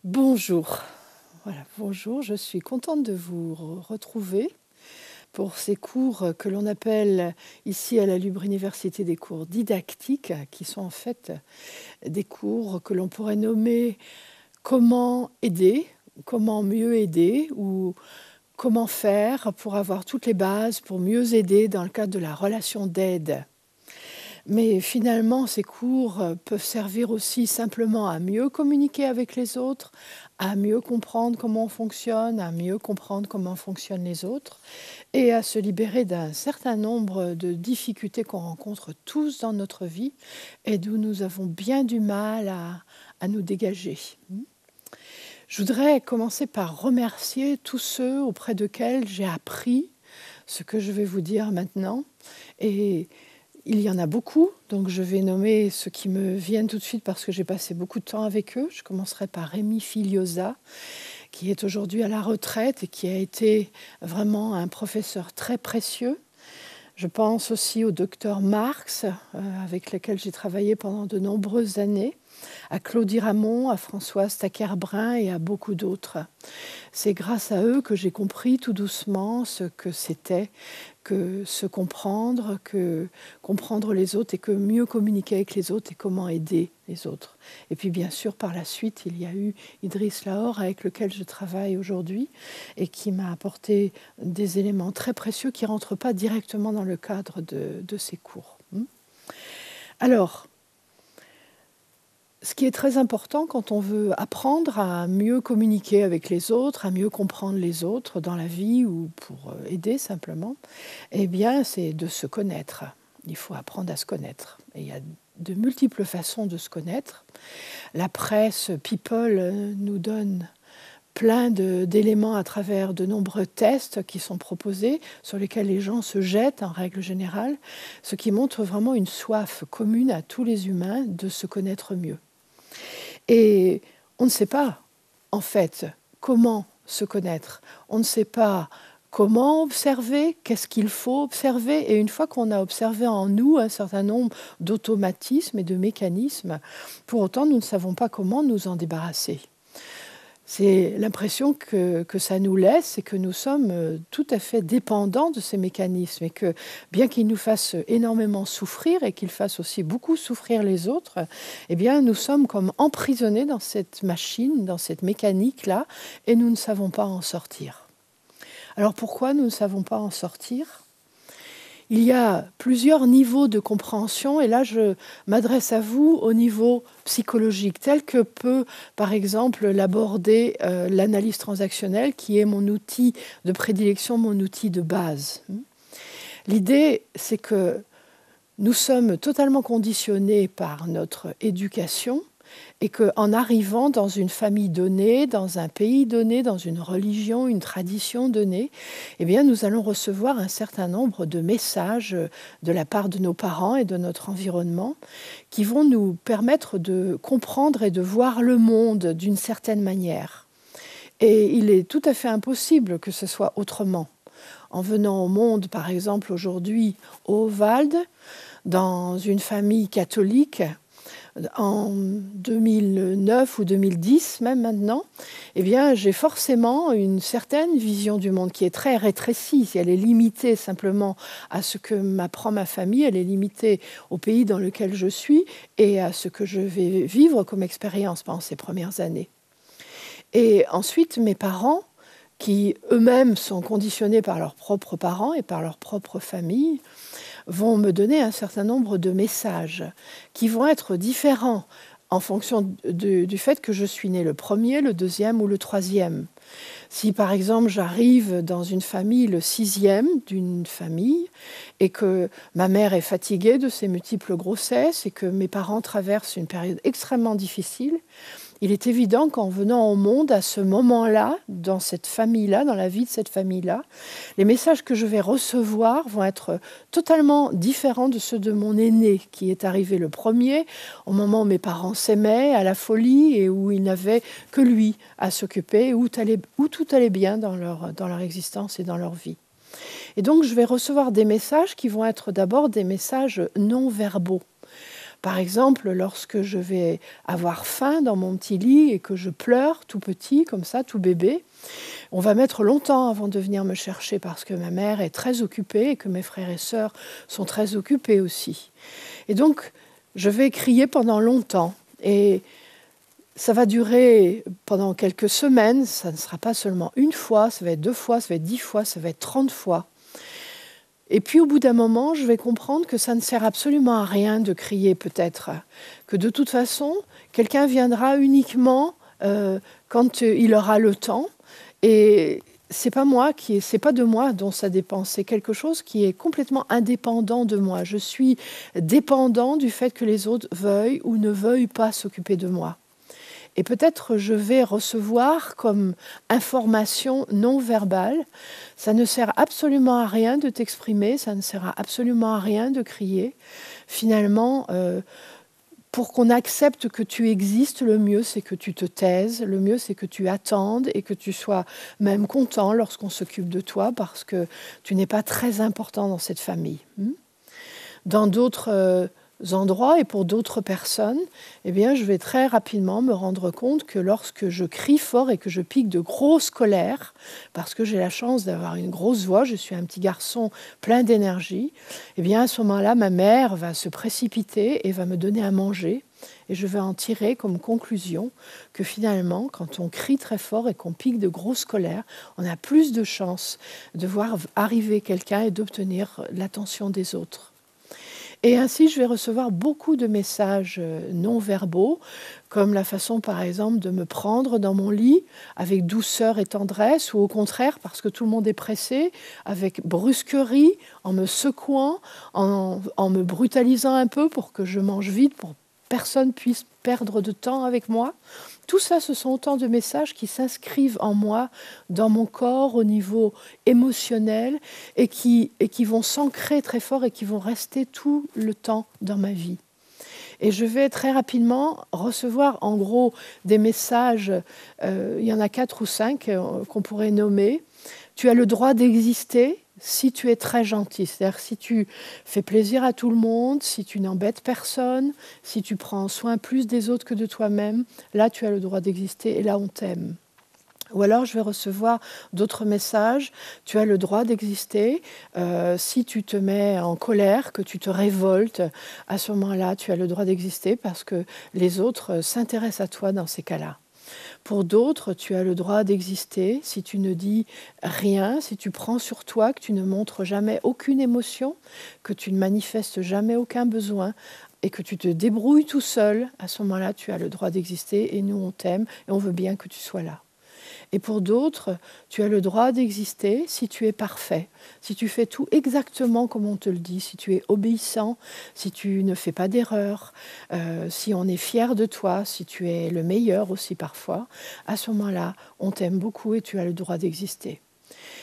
Bonjour. Voilà, bonjour, je suis contente de vous retrouver pour ces cours que l'on appelle ici à la Libre Université des cours didactiques, qui sont en fait des cours que l'on pourrait nommer comment aider, comment mieux aider ou comment faire pour avoir toutes les bases pour mieux aider dans le cadre de la relation d'aide. Mais finalement, ces cours peuvent servir aussi simplement à mieux communiquer avec les autres, à mieux comprendre comment on fonctionne, à mieux comprendre comment fonctionnent les autres et à se libérer d'un certain nombre de difficultés qu'on rencontre tous dans notre vie et d'où nous avons bien du mal à nous dégager. Je voudrais commencer par remercier tous ceux auprès desquels j'ai appris ce que je vais vous dire maintenant. Et il y en a beaucoup, donc je vais nommer ceux qui me viennent tout de suite parce que j'ai passé beaucoup de temps avec eux. Je commencerai par Rémi Filiosa, qui est aujourd'hui à la retraite et qui a été vraiment un professeur très précieux. Je pense aussi au docteur Marx, avec lequel j'ai travaillé pendant de nombreuses années, à Claudie Ramon, à Françoise Taquer-Brun et à beaucoup d'autres. C'est grâce à eux que j'ai compris tout doucement ce que c'était que se comprendre, que comprendre les autres et que mieux communiquer avec les autres et comment aider les autres. Et puis bien sûr, par la suite, il y a eu Idriss Lahore avec lequel je travaille aujourd'hui et qui m'a apporté des éléments très précieux qui ne rentrent pas directement dans le cadre de ces cours. Alors, ce qui est très important quand on veut apprendre à mieux communiquer avec les autres, à mieux comprendre les autres dans la vie ou pour aider simplement, eh bien, c'est de se connaître. Il faut apprendre à se connaître. Et il y a de multiples façons de se connaître. La presse People nous donne plein d'éléments à travers de nombreux tests qui sont proposés, sur lesquels les gens se jettent en règle générale, ce qui montre vraiment une soif commune à tous les humains de se connaître mieux. Et on ne sait pas, en fait, comment se connaître. On ne sait pas comment observer, qu'est-ce qu'il faut observer. Et une fois qu'on a observé en nous un certain nombre d'automatismes et de mécanismes, pour autant, nous ne savons pas comment nous en débarrasser. C'est l'impression que ça nous laisse, c'est que nous sommes tout à fait dépendants de ces mécanismes et que bien qu'ils nous fassent énormément souffrir et qu'ils fassent aussi beaucoup souffrir les autres, eh bien nous sommes comme emprisonnés dans cette machine, dans cette mécanique-là et nous ne savons pas en sortir. Alors pourquoi nous ne savons pas en sortir ? Il y a plusieurs niveaux de compréhension et là je m'adresse à vous au niveau psychologique, tel que peut par exemple l'aborder l'analyse transactionnelle qui est mon outil de prédilection, mon outil de base. L'idée c'est que nous sommes totalement conditionnés par notre éducation et qu'en arrivant dans une famille donnée, dans un pays donné, dans une religion, une tradition donnée, eh bien, nous allons recevoir un certain nombre de messages de la part de nos parents et de notre environnement qui vont nous permettre de comprendre et de voir le monde d'une certaine manière. Et il est tout à fait impossible que ce soit autrement. En venant au monde, par exemple, aujourd'hui au Wald, dans une famille catholique, en 2009 ou 2010 même maintenant, eh bien, j'ai forcément une certaine vision du monde qui est très rétrécie. Elle est limitée simplement à ce que m'apprend ma famille, elle est limitée au pays dans lequel je suis et à ce que je vais vivre comme expérience pendant ces premières années. Et ensuite, mes parents, qui eux-mêmes sont conditionnés par leurs propres parents et par leur propre famille, vont me donner un certain nombre de messages qui vont être différents en fonction du fait que je suis née le premier, le deuxième ou le troisième. Si par exemple j'arrive dans une famille, le sixième d'une famille, et que ma mère est fatiguée de ses multiples grossesses et que mes parents traversent une période extrêmement difficile, il est évident qu'en venant au monde à ce moment-là, dans cette famille-là, dans la vie de cette famille-là, les messages que je vais recevoir vont être totalement différents de ceux de mon aîné, qui est arrivé le premier, au moment où mes parents s'aimaient, à la folie, et où ils n'avaient que lui à s'occuper, où tout allait bien dans leur existence et dans leur vie. Et donc je vais recevoir des messages qui vont être d'abord des messages non verbaux. Par exemple, lorsque je vais avoir faim dans mon petit lit et que je pleure tout petit, comme ça, tout bébé, on va mettre longtemps avant de venir me chercher parce que ma mère est très occupée et que mes frères et sœurs sont très occupés aussi. Et donc, je vais crier pendant longtemps. Et ça va durer pendant quelques semaines. Ça ne sera pas seulement une fois, ça va être 2 fois, ça va être 10 fois, ça va être 30 fois. Et puis au bout d'un moment, je vais comprendre que ça ne sert absolument à rien de crier peut-être. Que de toute façon, quelqu'un viendra uniquement quand il aura le temps. Et c'est pas de moi dont ça dépend. C'est quelque chose qui est complètement indépendant de moi. Je suis dépendant du fait que les autres veuillent ou ne veuillent pas s'occuper de moi. Et peut-être je vais recevoir comme information non verbale, ça ne sert absolument à rien de t'exprimer, ça ne sert absolument à rien de crier. Finalement, pour qu'on accepte que tu existes, le mieux c'est que tu te taises, le mieux c'est que tu attendes et que tu sois même content lorsqu'on s'occupe de toi parce que tu n'es pas très important dans cette famille. Dans d'autres endroits et pour d'autres personnes, eh bien, je vais très rapidement me rendre compte que lorsque je crie fort et que je pique de grosses colères, parce que j'ai la chance d'avoir une grosse voix, je suis un petit garçon plein d'énergie, eh bien, à ce moment-là, ma mère va se précipiter et va me donner à manger. Et je vais en tirer comme conclusion que finalement, quand on crie très fort et qu'on pique de grosses colères, on a plus de chances de voir arriver quelqu'un et d'obtenir l'attention des autres. Et ainsi, je vais recevoir beaucoup de messages non verbaux, comme la façon, par exemple, de me prendre dans mon lit avec douceur et tendresse, ou au contraire, parce que tout le monde est pressé, avec brusquerie, en me secouant, en me brutalisant un peu pour que je mange vite, pour que personne puisse perdre de temps avec moi. Tout ça, ce sont autant de messages qui s'inscrivent en moi, dans mon corps, au niveau émotionnel, et qui vont s'ancrer très fort et qui vont rester tout le temps dans ma vie. Et je vais très rapidement recevoir en gros des messages, il y en a 4 ou 5 qu'on pourrait nommer. Tu as le droit d'exister si tu es très gentil, c'est-à-dire si tu fais plaisir à tout le monde, si tu n'embêtes personne, si tu prends soin plus des autres que de toi-même, là tu as le droit d'exister et là on t'aime. Ou alors je vais recevoir d'autres messages, tu as le droit d'exister, si tu te mets en colère, que tu te révoltes, à ce moment-là tu as le droit d'exister parce que les autres s'intéressent à toi dans ces cas-là. Pour d'autres, tu as le droit d'exister si tu ne dis rien, si tu prends sur toi, que tu ne montres jamais aucune émotion, que tu ne manifestes jamais aucun besoin et que tu te débrouilles tout seul. À ce moment-là, tu as le droit d'exister et nous, on t'aime et on veut bien que tu sois là. Et pour d'autres, tu as le droit d'exister si tu es parfait, si tu fais tout exactement comme on te le dit, si tu es obéissant, si tu ne fais pas d'erreur, si on est fier de toi, si tu es le meilleur aussi parfois. À ce moment-là, on t'aime beaucoup et tu as le droit d'exister.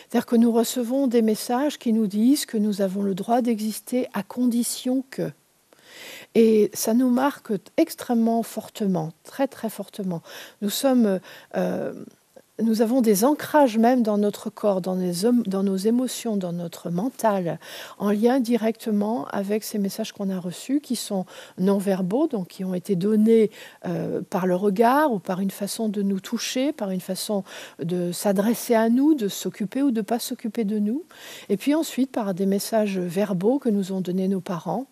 C'est-à-dire que nous recevons des messages qui nous disent que nous avons le droit d'exister à condition que. Et ça nous marque extrêmement fortement, très très fortement. Nous avons des ancrages même dans notre corps, dans nos émotions, dans notre mental, en lien directement avec ces messages qu'on a reçus, qui sont non-verbaux, donc qui ont été donnés par le regard ou par une façon de nous toucher, par une façon de s'adresser à nous, de s'occuper ou de ne pas s'occuper de nous. Et puis ensuite par des messages verbaux que nous ont donnés nos parents.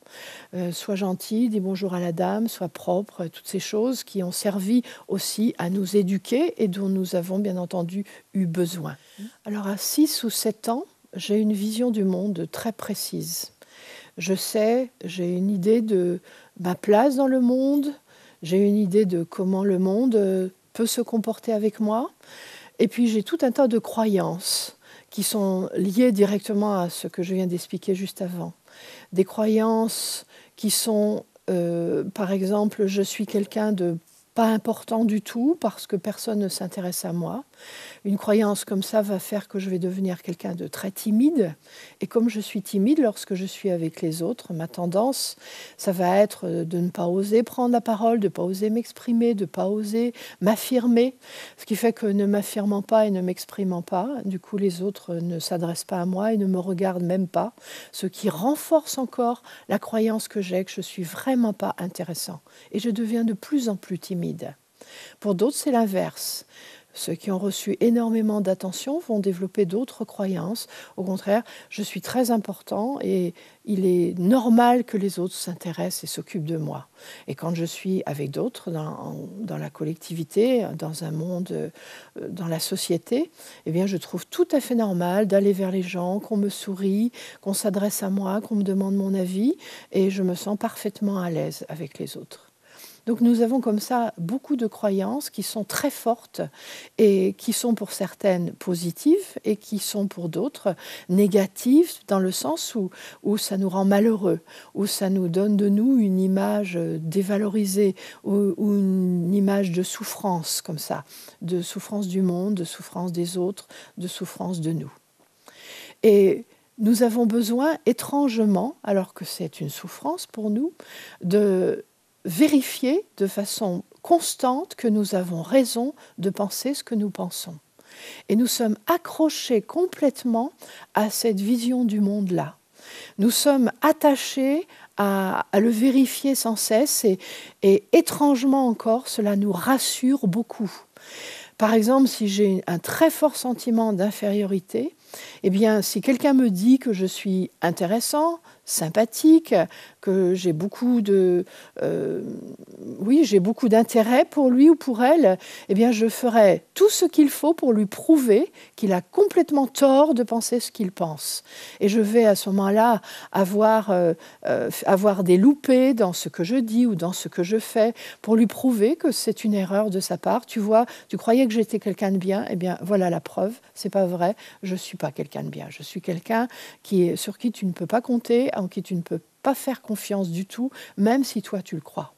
Sois gentil, dis bonjour à la dame, sois propre, toutes ces choses qui ont servi aussi à nous éduquer et dont nous avons bien entendu eu besoin. Alors à 6 ou 7 ans, j'ai une vision du monde très précise. Je sais, j'ai une idée de ma place dans le monde, j'ai une idée de comment le monde peut se comporter avec moi, et puis j'ai tout un tas de croyances qui sont liées directement à ce que je viens d'expliquer juste avant. Des croyances qui sont, par exemple, je suis quelqu'un de pas important du tout parce que personne ne s'intéresse à moi. Une croyance comme ça va faire que je vais devenir quelqu'un de très timide. Et comme je suis timide lorsque je suis avec les autres, ma tendance, ça va être de ne pas oser prendre la parole, de ne pas oser m'exprimer, de ne pas oser m'affirmer. Ce qui fait que ne m'affirmant pas et ne m'exprimant pas, du coup les autres ne s'adressent pas à moi et ne me regardent même pas. Ce qui renforce encore la croyance que j'ai que je ne suis vraiment pas intéressant. Et je deviens de plus en plus timide. Pour d'autres, c'est l'inverse. Ceux qui ont reçu énormément d'attention vont développer d'autres croyances. Au contraire, je suis très important et il est normal que les autres s'intéressent et s'occupent de moi. Et quand je suis avec d'autres dans la collectivité, dans un monde, dans la société, eh bien, je trouve tout à fait normal d'aller vers les gens, qu'on me sourie, qu'on s'adresse à moi, qu'on me demande mon avis et je me sens parfaitement à l'aise avec les autres. Donc nous avons comme ça beaucoup de croyances qui sont très fortes et qui sont pour certaines positives et qui sont pour d'autres négatives dans le sens où ça nous rend malheureux, où ça nous donne de nous une image dévalorisée ou une image de souffrance comme ça, de souffrance du monde, de souffrance des autres, de souffrance de nous. Et nous avons besoin étrangement, alors que c'est une souffrance pour nous, de vérifier de façon constante que nous avons raison de penser ce que nous pensons. Et nous sommes accrochés complètement à cette vision du monde-là. Nous sommes attachés à le vérifier sans cesse et étrangement encore, cela nous rassure beaucoup. Par exemple, si j'ai un très fort sentiment d'infériorité, eh bien, si quelqu'un me dit que je suis intéressant, sympathique, que j'ai beaucoup d'intérêt pour lui ou pour elle, eh bien, je ferai tout ce qu'il faut pour lui prouver qu'il a complètement tort de penser ce qu'il pense. Et je vais à ce moment-là avoir des loupés dans ce que je dis ou dans ce que je fais pour lui prouver que c'est une erreur de sa part. Tu vois, tu croyais que j'étais quelqu'un de bien, eh bien, voilà la preuve, c'est pas vrai, je suis pas quelqu'un de bien. Je suis quelqu'un sur qui tu ne peux pas compter, en qui tu ne peux pas faire confiance du tout, même si toi tu le crois.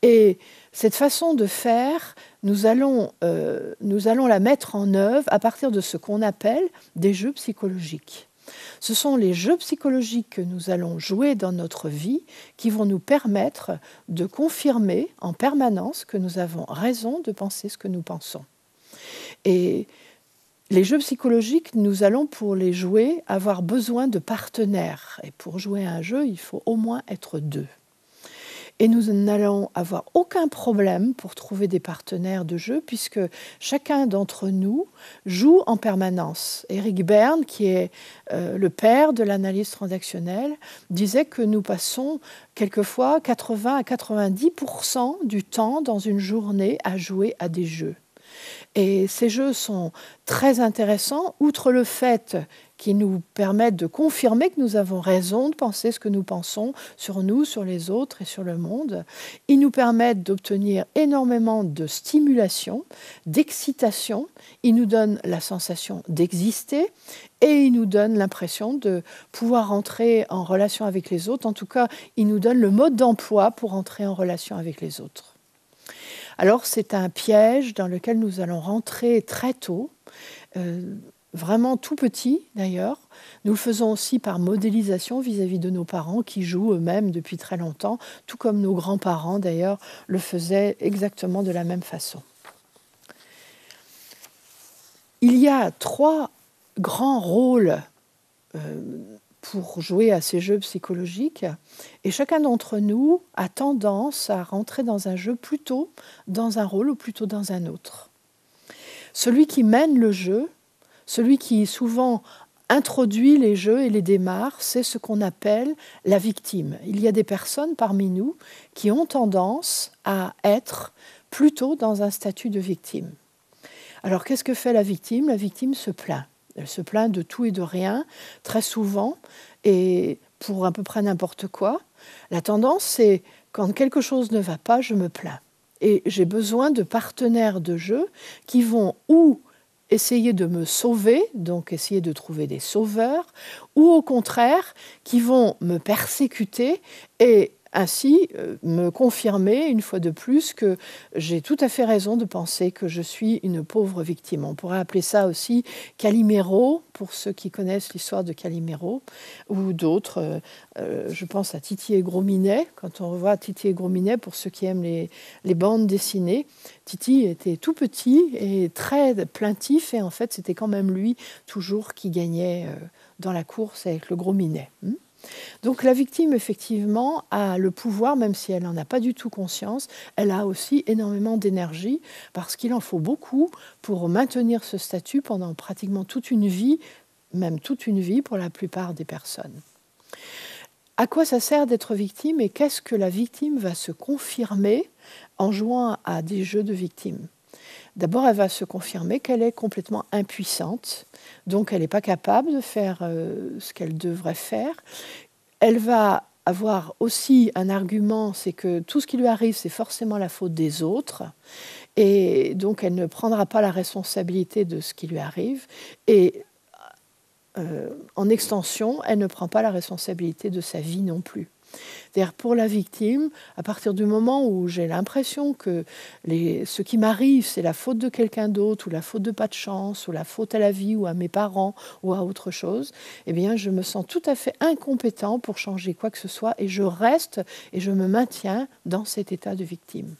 Et cette façon de faire, nous allons la mettre en œuvre à partir de ce qu'on appelle des jeux psychologiques. Ce sont les jeux psychologiques que nous allons jouer dans notre vie qui vont nous permettre de confirmer en permanence que nous avons raison de penser ce que nous pensons. Et les jeux psychologiques, nous allons pour les jouer avoir besoin de partenaires. Et pour jouer à un jeu, il faut au moins être deux. Et nous n'allons avoir aucun problème pour trouver des partenaires de jeu puisque chacun d'entre nous joue en permanence. Eric Berne, qui est le père de l'analyse transactionnelle, disait que nous passons quelquefois 80 à 90% du temps dans une journée à jouer à des jeux. Et ces jeux sont très intéressants, outre le fait qu'ils nous permettent de confirmer que nous avons raison de penser ce que nous pensons sur nous, sur les autres et sur le monde. Ils nous permettent d'obtenir énormément de stimulation, d'excitation. Ils nous donnent la sensation d'exister et ils nous donnent l'impression de pouvoir entrer en relation avec les autres. En tout cas, ils nous donnent le mode d'emploi pour entrer en relation avec les autres. Alors c'est un piège dans lequel nous allons rentrer très tôt, vraiment tout petit d'ailleurs. Nous le faisons aussi par modélisation vis-à-vis de nos parents qui jouent eux-mêmes depuis très longtemps, tout comme nos grands-parents d'ailleurs le faisaient exactement de la même façon. Il y a 3 grands rôles pour jouer à ces jeux psychologiques. Et chacun d'entre nous a tendance à rentrer dans un jeu plutôt dans un rôle ou plutôt dans un autre. Celui qui mène le jeu, celui qui souvent introduit les jeux et les démarre, c'est ce qu'on appelle la victime. Il y a des personnes parmi nous qui ont tendance à être plutôt dans un statut de victime. Alors qu'est-ce que fait la victime ? La victime se plaint. Elle se plaint de tout et de rien, très souvent, et pour à peu près n'importe quoi. La tendance, c'est quand quelque chose ne va pas, je me plains. Et j'ai besoin de partenaires de jeu qui vont ou essayer de me sauver, donc essayer de trouver des sauveurs, ou au contraire, qui vont me persécuter et ainsi me confirmer une fois de plus que j'ai tout à fait raison de penser que je suis une pauvre victime. On pourrait appeler ça aussi Calimero, pour ceux qui connaissent l'histoire de Calimero, ou d'autres. Je pense à Titi et Gros Minet. Quand on revoit Titi et Gros Minet, pour ceux qui aiment les bandes dessinées, Titi était tout petit et très plaintif, et en fait c'était quand même lui toujours qui gagnait dans la course avec le Gros Minet. Donc la victime, effectivement, a le pouvoir, même si elle n'en a pas du tout conscience, elle a aussi énormément d'énergie, parce qu'il en faut beaucoup pour maintenir ce statut pendant pratiquement toute une vie, même toute une vie pour la plupart des personnes. À quoi ça sert d'être victime et qu'est-ce que la victime va se confirmer en jouant à des jeux de victime ? D'abord, elle va se confirmer qu'elle est complètement impuissante, donc elle n'est pas capable de faire ce qu'elle devrait faire. Elle va avoir aussi un argument, c'est que tout ce qui lui arrive, c'est forcément la faute des autres, et donc elle ne prendra pas la responsabilité de ce qui lui arrive, et en extension, elle ne prend pas la responsabilité de sa vie non plus. C'est-à-dire pour la victime, à partir du moment où j'ai l'impression que ce qui m'arrive, c'est la faute de quelqu'un d'autre, ou la faute de pas de chance, ou la faute à la vie, ou à mes parents, ou à autre chose, eh bien, je me sens tout à fait incompétent pour changer quoi que ce soit, et je reste et je me maintiens dans cet état de victime.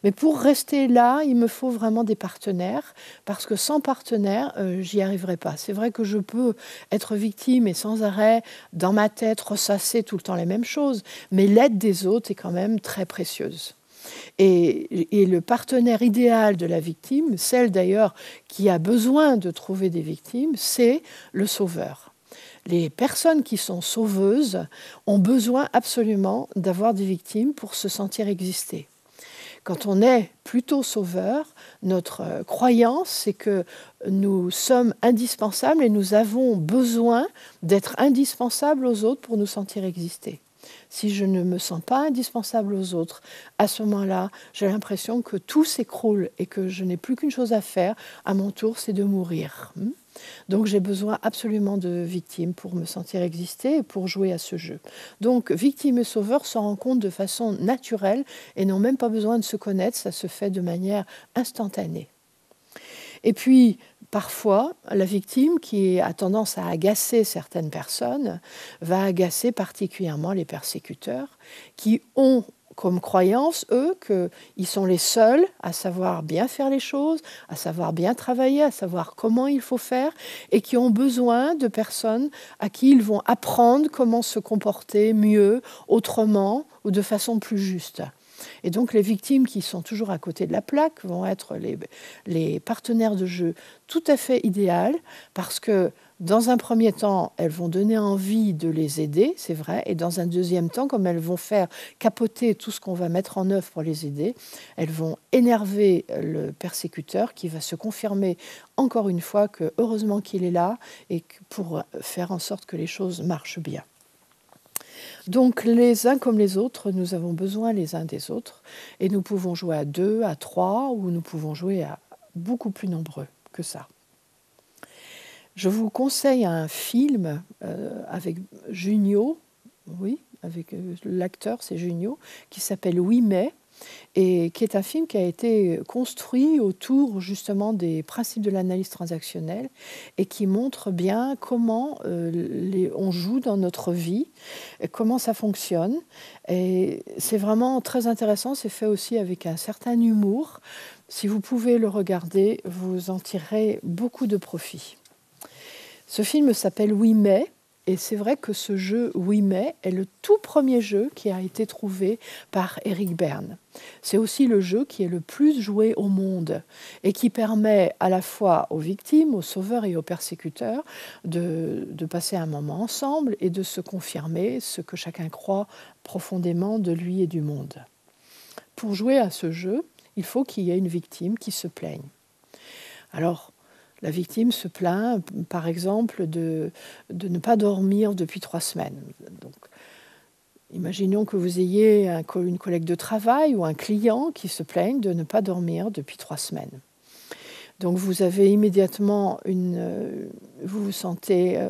Mais pour rester là, il me faut vraiment des partenaires, parce que sans partenaire, j'y arriverai pas. C'est vrai que je peux être victime et sans arrêt, dans ma tête, ressasser tout le temps les mêmes choses, mais l'aide des autres est quand même très précieuse. Et le partenaire idéal de la victime, celle d'ailleurs qui a besoin de trouver des victimes, c'est le sauveur. Les personnes qui sont sauveuses ont besoin absolument d'avoir des victimes pour se sentir exister. Quand on est plutôt sauveur, notre croyance, c'est que nous sommes indispensables et nous avons besoin d'être indispensables aux autres pour nous sentir exister. Si je ne me sens pas indispensable aux autres, à ce moment-là, j'ai l'impression que tout s'écroule et que je n'ai plus qu'une chose à faire, à mon tour, c'est de mourir. Donc j'ai besoin absolument de victimes pour me sentir exister et pour jouer à ce jeu. Donc victime et sauveur se rencontrent de façon naturelle et n'ont même pas besoin de se connaître, ça se fait de manière instantanée. Et puis, parfois, la victime, qui a tendance à agacer certaines personnes, va agacer particulièrement les persécuteurs, qui ont comme croyance, eux, qu'ils sont les seuls à savoir bien faire les choses, à savoir bien travailler, à savoir comment il faut faire, et qui ont besoin de personnes à qui ils vont apprendre comment se comporter mieux, autrement, ou de façon plus juste. Et donc les victimes qui sont toujours à côté de la plaque vont être les partenaires de jeu tout à fait idéales, parce que dans un premier temps, elles vont donner envie de les aider, c'est vrai, et dans un deuxième temps, comme elles vont faire capoter tout ce qu'on va mettre en œuvre pour les aider, elles vont énerver le persécuteur qui va se confirmer encore une fois que heureusement qu'il est là et pour faire en sorte que les choses marchent bien. Donc les uns comme les autres, nous avons besoin les uns des autres et nous pouvons jouer à 2, à 3 ou nous pouvons jouer à beaucoup plus nombreux que ça. Je vous conseille un film avec Junio, oui, avec l'acteur, c'est Junio, qui s'appelle Oui mais, et qui est un film qui a été construit autour justement des principes de l'analyse transactionnelle et qui montre bien comment on joue dans notre vie, et comment ça fonctionne. Et c'est vraiment très intéressant, c'est fait aussi avec un certain humour. Si vous pouvez le regarder, vous en tirerez beaucoup de profit. Ce film s'appelle Oui mais, et c'est vrai que ce jeu Oui mais est le tout premier jeu qui a été trouvé par Eric Berne. C'est aussi le jeu qui est le plus joué au monde et qui permet à la fois aux victimes, aux sauveurs et aux persécuteurs de passer un moment ensemble et de se confirmer ce que chacun croit profondément de lui et du monde. Pour jouer à ce jeu, il faut qu'il y ait une victime qui se plaigne. Alors, la victime se plaint, par exemple, de ne pas dormir depuis 3 semaines. Donc, imaginons que vous ayez une collègue de travail ou un client qui se plaigne de ne pas dormir depuis 3 semaines. Donc vous avez immédiatement vous vous sentez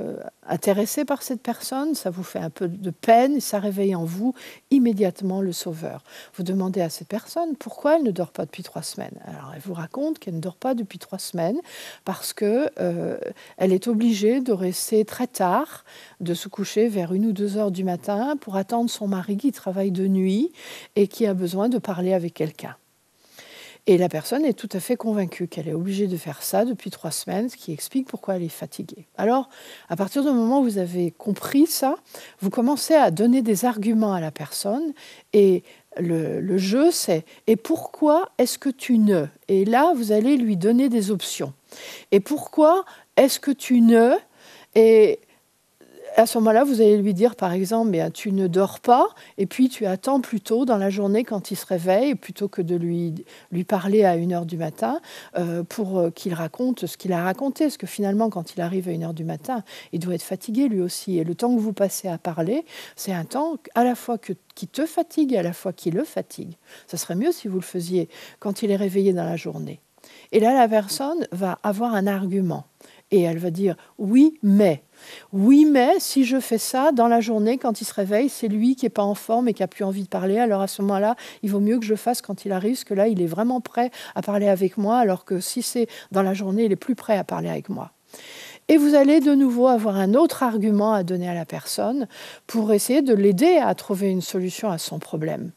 intéressé par cette personne, ça vous fait un peu de peine et ça réveille en vous immédiatement le sauveur. Vous demandez à cette personne pourquoi elle ne dort pas depuis 3 semaines. Alors elle vous raconte qu'elle ne dort pas depuis 3 semaines parce que elle est obligée de rester très tard, de se coucher vers 1 ou 2 heures du matin pour attendre son mari qui travaille de nuit et qui a besoin de parler avec quelqu'un. Et la personne est tout à fait convaincue qu'elle est obligée de faire ça depuis 3 semaines, ce qui explique pourquoi elle est fatiguée. Alors, à partir du moment où vous avez compris ça, vous commencez à donner des arguments à la personne et le jeu, c'est « et pourquoi est-ce que tu ne ?» Et là, vous allez lui donner des options. « Et pourquoi est-ce que tu ne ?» Et à ce moment-là, vous allez lui dire, par exemple, tu ne dors pas, et puis tu attends plutôt dans la journée quand il se réveille, plutôt que de lui parler à 1 heure du matin, pour qu'il raconte ce qu'il a raconté. Parce que finalement, quand il arrive à 1 heure du matin, il doit être fatigué lui aussi. Et le temps que vous passez à parler, c'est un temps à la fois qui te fatigue et à la fois qui le fatigue. Ça serait mieux si vous le faisiez quand il est réveillé dans la journée. Et là, la personne va avoir un argument. Et elle va dire « oui, mais ». Oui, mais si je fais ça dans la journée, quand il se réveille, c'est lui qui n'est pas en forme et qui n'a plus envie de parler. Alors à ce moment-là, il vaut mieux que je fasse quand il arrive, parce que là, il est vraiment prêt à parler avec moi, alors que si c'est dans la journée, il est plus prêt à parler avec moi. Et vous allez de nouveau avoir un autre argument à donner à la personne pour essayer de l'aider à trouver une solution à son problème.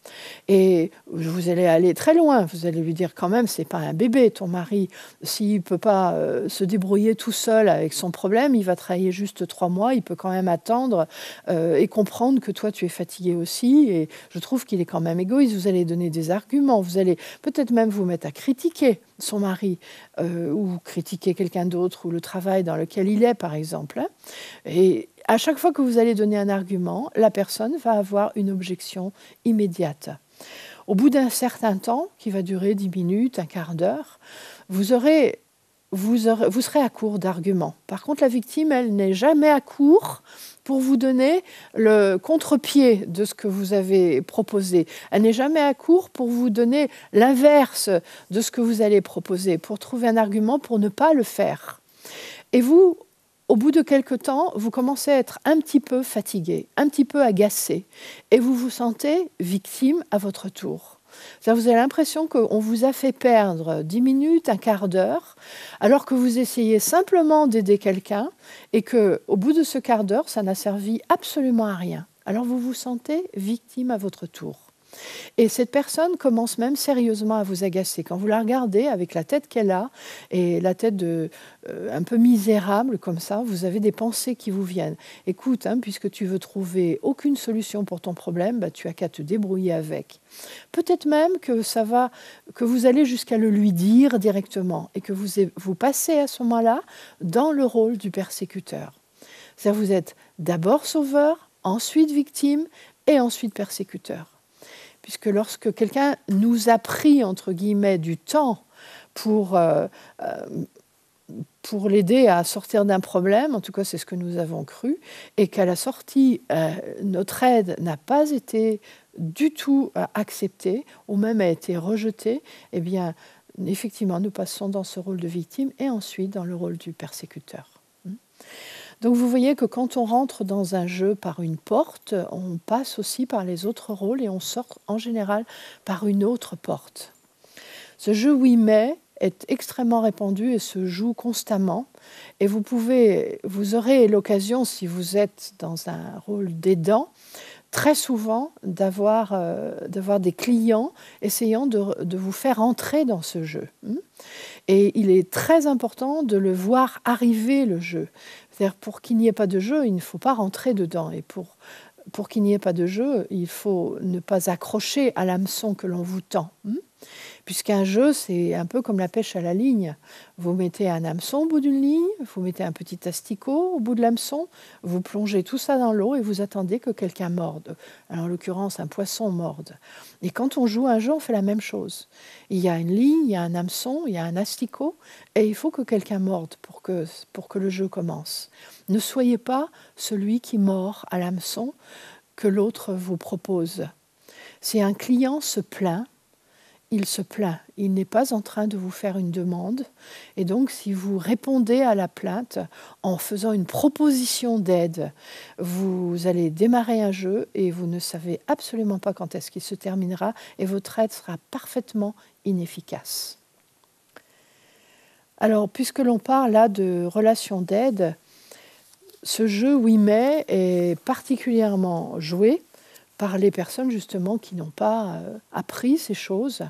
Et vous allez aller très loin. Vous allez lui dire quand même, c'est pas un bébé, ton mari. S'il ne peut pas se débrouiller tout seul avec son problème, il va travailler juste 3 mois. Il peut quand même attendre et comprendre que toi, tu es fatigué aussi. Et je trouve qu'il est quand même égoïste. Vous allez donner des arguments. Vous allez peut-être même vous mettre à critiquer son mari ou critiquer quelqu'un d'autre ou le travail dans lequel il est, par exemple. Et à chaque fois que vous allez donner un argument, la personne va avoir une objection immédiate. Au bout d'un certain temps, qui va durer 10 minutes, un quart d'heure, vous serez à court d'arguments. Par contre, la victime, elle n'est jamais à court pour vous donner le contre-pied de ce que vous avez proposé. Elle n'est jamais à court pour vous donner l'inverse de ce que vous allez proposer, pour trouver un argument pour ne pas le faire. Et vous, au bout de quelque temps, vous commencez à être un petit peu fatigué, un petit peu agacé, et vous vous sentez victime à votre tour. Vous avez l'impression qu'on vous a fait perdre 10 minutes, un quart d'heure, alors que vous essayez simplement d'aider quelqu'un et qu'au bout de ce quart d'heure, ça n'a servi absolument à rien. Alors vous vous sentez victime à votre tour. Et cette personne commence même sérieusement à vous agacer. Quand vous la regardez avec la tête qu'elle a, et la tête un peu misérable comme ça, vous avez des pensées qui vous viennent. Écoute, puisque tu veux trouver aucune solution pour ton problème, tu as qu'à te débrouiller avec. Peut-être même que vous allez jusqu'à le lui dire directement et que vous passez à ce moment-là dans le rôle du persécuteur. C'est-à-dire vous êtes d'abord sauveur, ensuite victime et ensuite persécuteur. Puisque lorsque quelqu'un nous a pris, entre guillemets, du temps pour l'aider à sortir d'un problème, en tout cas c'est ce que nous avons cru, et qu'à la sortie, notre aide n'a pas été du tout acceptée, ou même a été rejetée, eh bien, effectivement, nous passons dans ce rôle de victime et ensuite dans le rôle du persécuteur. Donc vous voyez que quand on rentre dans un jeu par une porte, on passe aussi par les autres rôles et on sort en général par une autre porte. Ce jeu oui mais est extrêmement répandu et se joue constamment. Et vous aurez l'occasion, si vous êtes dans un rôle d'aidant, très souvent d'avoir des clients essayant de vous faire entrer dans ce jeu. Et il est très important de le voir arriver, le jeu. C'est-à-dire, pour qu'il n'y ait pas de jeu, il ne faut pas rentrer dedans. Et pour qu'il n'y ait pas de jeu, il faut ne pas accrocher à l'hameçon que l'on vous tend. Puisqu'un jeu, c'est un peu comme la pêche à la ligne. Vous mettez un hameçon au bout d'une ligne, vous mettez un petit asticot au bout de l'hameçon, vous plongez tout ça dans l'eau et vous attendez que quelqu'un morde. Alors, en l'occurrence, un poisson morde. Et quand on joue un jeu, on fait la même chose. Il y a une ligne, il y a un hameçon, il y a un asticot, et il faut que quelqu'un morde pour que le jeu commence. Ne soyez pas celui qui mord à l'hameçon que l'autre vous propose. Si un client se plaint, il se plaint, il n'est pas en train de vous faire une demande. Et donc, si vous répondez à la plainte en faisant une proposition d'aide, vous allez démarrer un jeu et vous ne savez absolument pas quand est-ce qu'il se terminera et votre aide sera parfaitement inefficace. Alors, puisque l'on parle là de relations d'aide, ce jeu Oui mais est particulièrement joué par les personnes justement qui n'ont pas appris ces choses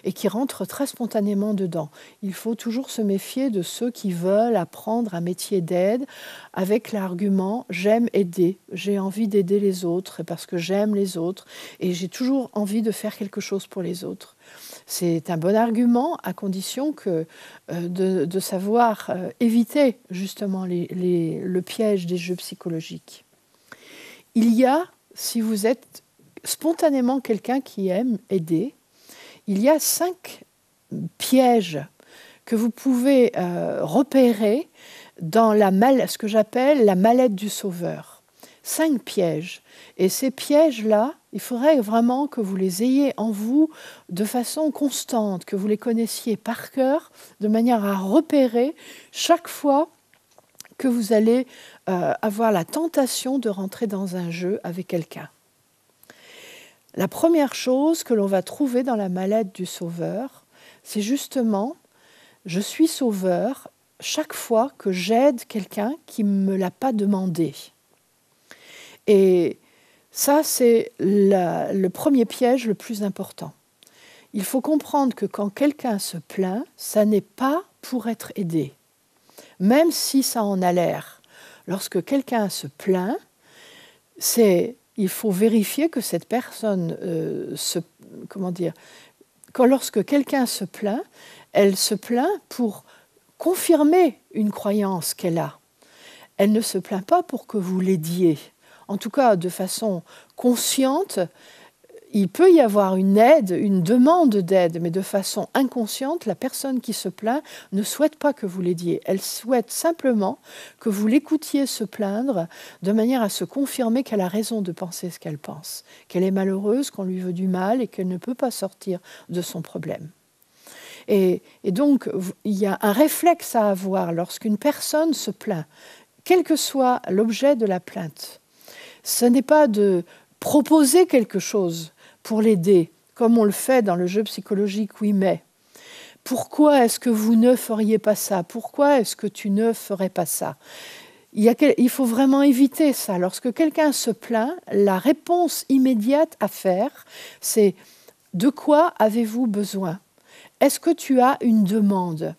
et qui rentrent très spontanément dedans. Il faut toujours se méfier de ceux qui veulent apprendre un métier d'aide avec l'argument « j'aime aider, j'ai envie d'aider les autres parce que j'aime les autres et j'ai toujours envie de faire quelque chose pour les autres ». C'est un bon argument à condition de savoir éviter justement le piège des jeux psychologiques. Il y a, si vous êtes spontanément quelqu'un qui aime aider, il y a 5 pièges que vous pouvez repérer dans ce que j'appelle la mallette du sauveur. 5 pièges. Et ces pièges-là, il faudrait vraiment que vous les ayez en vous de façon constante, que vous les connaissiez par cœur, de manière à repérer chaque fois que vous allez avoir la tentation de rentrer dans un jeu avec quelqu'un. La première chose que l'on va trouver dans la mallette du sauveur, c'est justement « je suis sauveur chaque fois que j'aide quelqu'un qui ne me l'a pas demandé ». Et ça, c'est le premier piège le plus important. Il faut comprendre que quand quelqu'un se plaint, ça n'est pas pour être aidé, même si ça en a l'air. Lorsque quelqu'un se plaint, il faut vérifier que cette personne lorsque quelqu'un se plaint, elle se plaint pour confirmer une croyance qu'elle a. Elle ne se plaint pas pour que vous l'aidiez. En tout cas, de façon consciente, il peut y avoir une aide, une demande d'aide, mais de façon inconsciente, la personne qui se plaint ne souhaite pas que vous l'aidiez. Elle souhaite simplement que vous l'écoutiez se plaindre de manière à se confirmer qu'elle a raison de penser ce qu'elle pense, qu'elle est malheureuse, qu'on lui veut du mal et qu'elle ne peut pas sortir de son problème. Et donc, il y a un réflexe à avoir lorsqu'une personne se plaint, quel que soit l'objet de la plainte. Ce n'est pas de proposer quelque chose pour l'aider, comme on le fait dans le jeu psychologique Oui mais. Pourquoi est-ce que vous ne feriez pas ça? Pourquoi est-ce que tu ne ferais pas ça? Il faut vraiment éviter ça. Lorsque quelqu'un se plaint, la réponse immédiate à faire, c'est « de quoi avez-vous besoin? Est-ce que tu as une demande ?»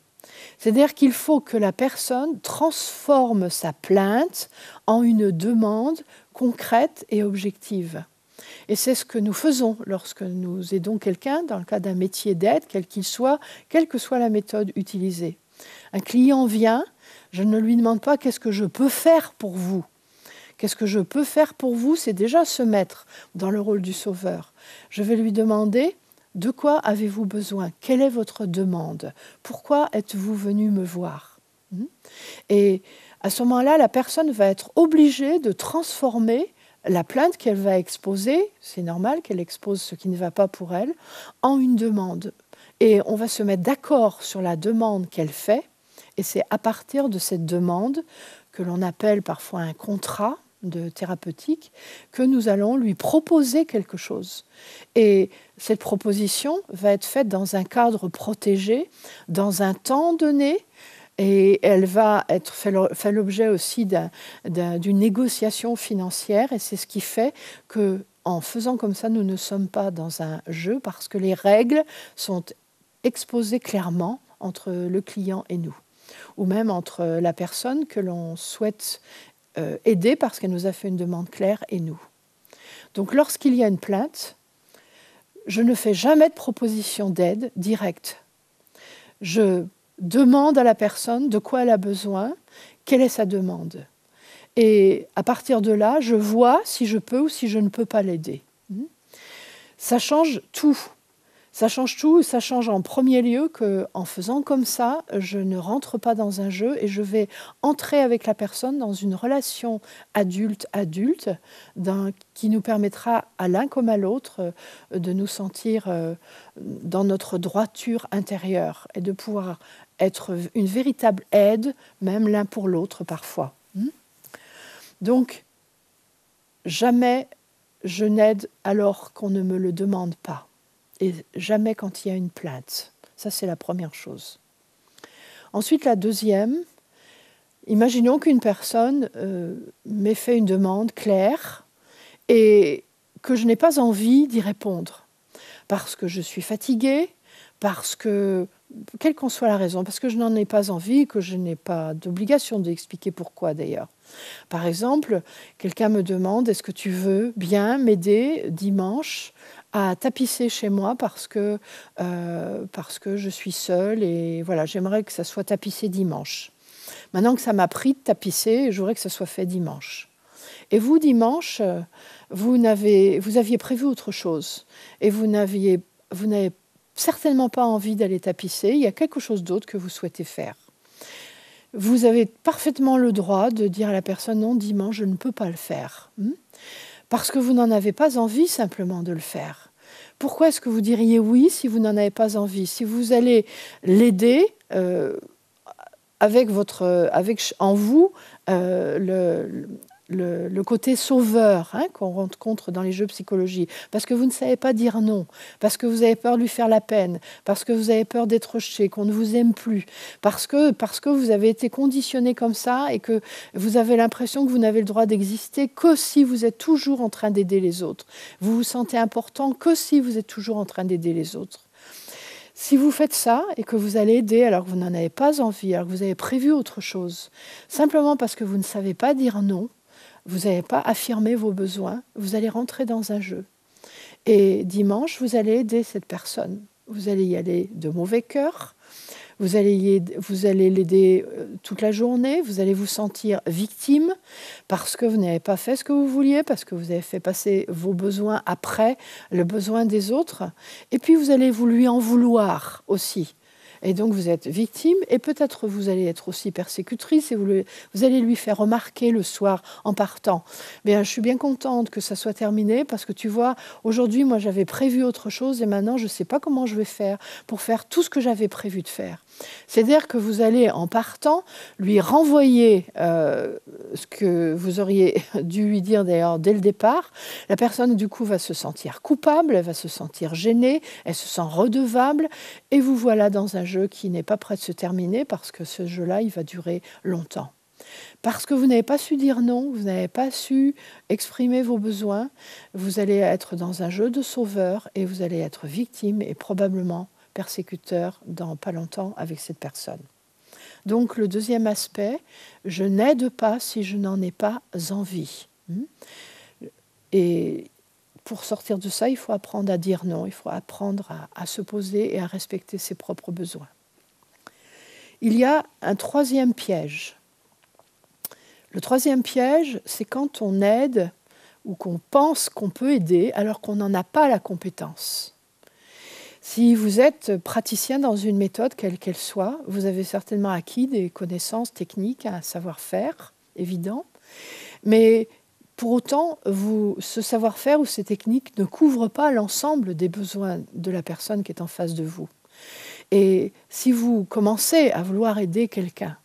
C'est-à-dire qu'il faut que la personne transforme sa plainte en une demande concrète et objective. Et c'est ce que nous faisons lorsque nous aidons quelqu'un dans le cas d'un métier d'aide, quel qu'il soit, quelle que soit la méthode utilisée. Un client vient, je ne lui demande pas « qu'est-ce que je peux faire pour vous ?» Qu'est-ce que je peux faire pour vous? C'est déjà se mettre dans le rôle du sauveur. Je vais lui demander « de quoi avez-vous besoin? Quelle est votre demande? Pourquoi êtes-vous venu me voir ?» Et à ce moment-là, la personne va être obligée de transformer la plainte qu'elle va exposer, c'est normal qu'elle expose ce qui ne va pas pour elle, en une demande. Et on va se mettre d'accord sur la demande qu'elle fait, et c'est à partir de cette demande, que l'on appelle parfois un contrat de thérapeutique, que nous allons lui proposer quelque chose. Et cette proposition va être faite dans un cadre protégé, dans un temps donné, et elle va être fait l'objet aussi d'une négociation financière. Et c'est ce qui fait qu'en faisant comme ça, nous ne sommes pas dans un jeu parce que les règles sont exposées clairement entre le client et nous. Ou même entre la personne que l'on souhaite aider parce qu'elle nous a fait une demande claire et nous. Donc lorsqu'il y a une plainte, je ne fais jamais de proposition d'aide directe. Je demande à la personne de quoi elle a besoin, quelle est sa demande. Et à partir de là, je vois si je peux ou si je ne peux pas l'aider. Ça change tout. Ça change tout, ça change en premier lieu qu'en faisant comme ça, je ne rentre pas dans un jeu et je vais entrer avec la personne dans une relation adulte-adulte qui nous permettra à l'un comme à l'autre de nous sentir dans notre droiture intérieure et de pouvoir être une véritable aide, même l'un pour l'autre parfois. Donc, jamais je n'aide alors qu'on ne me le demande pas. Et jamais quand il y a une plainte. Ça, c'est la première chose. Ensuite, la deuxième, imaginons qu'une personne m'ait fait une demande claire et que je n'ai pas envie d'y répondre. Parce que je suis fatiguée, parce que, quelle qu'en soit la raison, parce que je n'en ai pas envie, que je n'ai pas d'obligation d'expliquer pourquoi d'ailleurs. Par exemple, quelqu'un me demande, est-ce que tu veux bien m'aider dimanche à tapisser chez moi parce que je suis seule et voilà, j'aimerais que ça soit tapissé dimanche. Maintenant que ça m'a pris de tapisser, je voudrais que ça soit fait dimanche. Et vous, dimanche, vous aviez prévu autre chose et vous n'avez certainement pas envie d'aller tapisser, il y a quelque chose d'autre que vous souhaitez faire. Vous avez parfaitement le droit de dire à la personne « non, dimanche, je ne peux pas le faire ». Parce que vous n'en avez pas envie simplement de le faire. Pourquoi est-ce que vous diriez oui si vous n'en avez pas envie? Si vous allez l'aider avec en vous le côté sauveur qu'on rencontre dans les jeux de psychologie, parce que vous ne savez pas dire non, parce que vous avez peur de lui faire la peine, parce que vous avez peur d'être rejeté, qu'on ne vous aime plus, parce que vous avez été conditionné comme ça et que vous avez l'impression que vous n'avez le droit d'exister que si vous êtes toujours en train d'aider les autres. Vous vous sentez important que si vous êtes toujours en train d'aider les autres. Si vous faites ça et que vous allez aider alors que vous n'en avez pas envie, alors que vous avez prévu autre chose, simplement parce que vous ne savez pas dire non, vous n'avez pas affirmé vos besoins, vous allez rentrer dans un jeu. Et dimanche, vous allez aider cette personne. Vous allez y aller de mauvais cœur, vous allez l'aider toute la journée, vous allez vous sentir victime parce que vous n'avez pas fait ce que vous vouliez, parce que vous avez fait passer vos besoins après le besoin des autres. Et puis vous allez lui en vouloir aussi. Et donc vous êtes victime et peut-être vous allez être aussi persécutrice et vous allez lui faire remarquer le soir en partant. Bien, je suis bien contente que ça soit terminé parce que tu vois, aujourd'hui moi j'avais prévu autre chose et maintenant je ne sais pas comment je vais faire pour faire tout ce que j'avais prévu de faire. C'est-à-dire que vous allez en partant lui renvoyer ce que vous auriez dû lui dire d'ailleurs dès le départ. La personne du coup va se sentir coupable, elle va se sentir gênée, elle se sent redevable et vous voilà dans un jeu qui n'est pas prêt de se terminer parce que ce jeu-là, il va durer longtemps. Parce que vous n'avez pas su dire non, vous n'avez pas su exprimer vos besoins, vous allez être dans un jeu de sauveur et vous allez être victime et probablement persécuteur dans pas longtemps avec cette personne. Donc le deuxième aspect, je n'aide pas si je n'en ai pas envie. Et pour sortir de ça, il faut apprendre à dire non, il faut apprendre à se poser et à respecter ses propres besoins. Il y a un troisième piège. Le troisième piège, c'est quand on aide ou qu'on pense qu'on peut aider alors qu'on n'en a pas la compétence. Si vous êtes praticien dans une méthode, quelle qu'elle soit, vous avez certainement acquis des connaissances techniques, un savoir-faire évident, mais pour autant, ce savoir-faire ou ces techniques ne couvrent pas l'ensemble des besoins de la personne qui est en face de vous. Et si vous commencez à vouloir aider quelqu'un,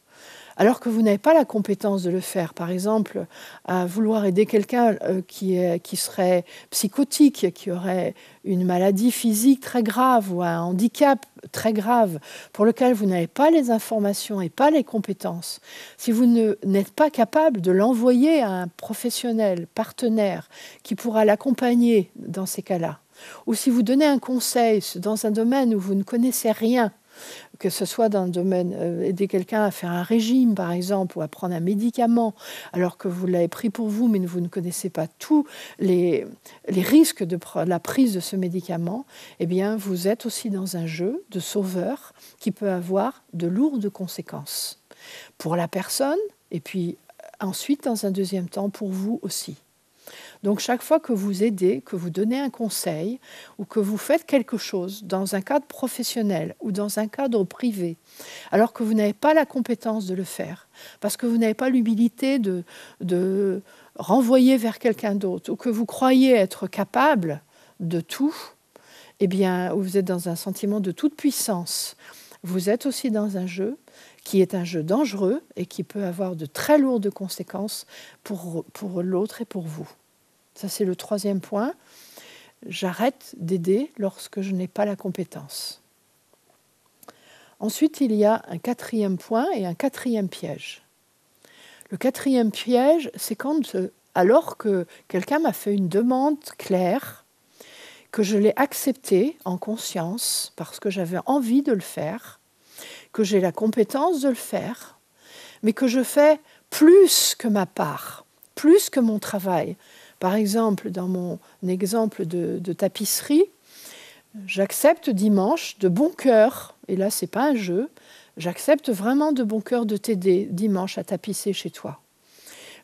alors que vous n'avez pas la compétence de le faire, par exemple, à vouloir aider quelqu'un qui serait psychotique, qui aurait une maladie physique très grave ou un handicap très grave, pour lequel vous n'avez pas les informations et pas les compétences, si vous n'êtes pas capable de l'envoyer à un professionnel, partenaire, qui pourra l'accompagner dans ces cas-là, ou si vous donnez un conseil dans un domaine où vous ne connaissez rien, que ce soit dans le domaine aider quelqu'un à faire un régime, par exemple, ou à prendre un médicament, alors que vous l'avez pris pour vous, mais vous ne connaissez pas tous les risques de la prise de ce médicament, eh bien, vous êtes aussi dans un jeu de sauveur qui peut avoir de lourdes conséquences pour la personne, et puis ensuite, dans un deuxième temps, pour vous aussi. Donc chaque fois que vous aidez, que vous donnez un conseil ou que vous faites quelque chose dans un cadre professionnel ou dans un cadre privé, alors que vous n'avez pas la compétence de le faire, parce que vous n'avez pas l'humilité de renvoyer vers quelqu'un d'autre ou que vous croyez être capable de tout, eh bien, vous êtes dans un sentiment de toute puissance. Vous êtes aussi dans un jeu qui est un jeu dangereux et qui peut avoir de très lourdes conséquences pour l'autre et pour vous. Ça, c'est le troisième point. J'arrête d'aider lorsque je n'ai pas la compétence. Ensuite, il y a un quatrième point et un quatrième piège. Le quatrième piège, c'est quand, alors que quelqu'un m'a fait une demande claire, que je l'ai acceptée en conscience parce que j'avais envie de le faire, que j'ai la compétence de le faire, mais que je fais plus que ma part, plus que mon travail. Par exemple, dans mon exemple de tapisserie, j'accepte dimanche de bon cœur, et là, ce n'est pas un jeu, j'accepte vraiment de bon cœur de t'aider dimanche à tapisser chez toi.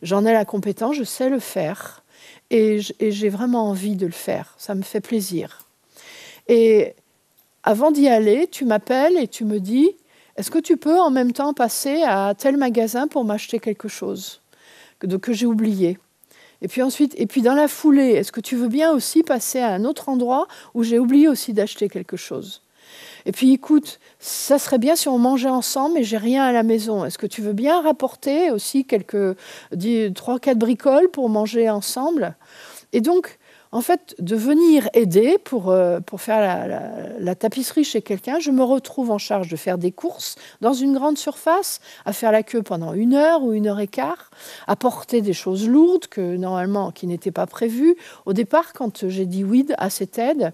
J'en ai la compétence, je sais le faire, et j'ai vraiment envie de le faire, ça me fait plaisir. Et avant d'y aller, tu m'appelles et tu me dis, est-ce que tu peux en même temps passer à tel magasin pour m'acheter quelque chose que j'ai oublié ? Et puis dans la foulée, est-ce que tu veux bien aussi passer à un autre endroit où j'ai oublié aussi d'acheter quelque chose ? Et puis écoute, ça serait bien si on mangeait ensemble, mais j'ai rien à la maison. Est-ce que tu veux bien rapporter aussi 3-4 bricoles pour manger ensemble ? Et donc, en fait, de venir aider pour faire la tapisserie chez quelqu'un, je me retrouve en charge de faire des courses dans une grande surface, à faire la queue pendant 1 heure ou 1h15, à porter des choses lourdes qui n'étaient pas prévues. Au départ, quand j'ai dit oui à cette aide,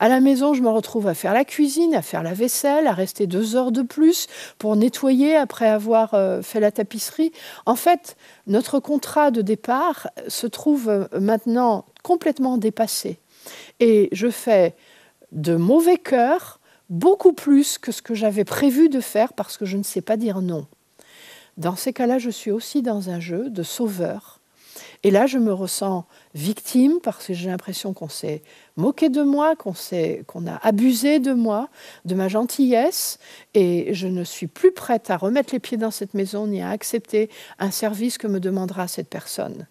à la maison, je me retrouve à faire la cuisine, à faire la vaisselle, à rester 2 heures de plus pour nettoyer après avoir fait la tapisserie. En fait, notre contrat de départ se trouve maintenant complètement dépassé. Et je fais de mauvais cœur beaucoup plus que ce que j'avais prévu de faire parce que je ne sais pas dire non. Dans ces cas-là, je suis aussi dans un jeu de sauveur. Et là, je me ressens victime parce que j'ai l'impression qu'on s'est moqué de moi, qu'on a abusé de moi, de ma gentillesse, et je ne suis plus prête à remettre les pieds dans cette maison ni à accepter un service que me demandera cette personne.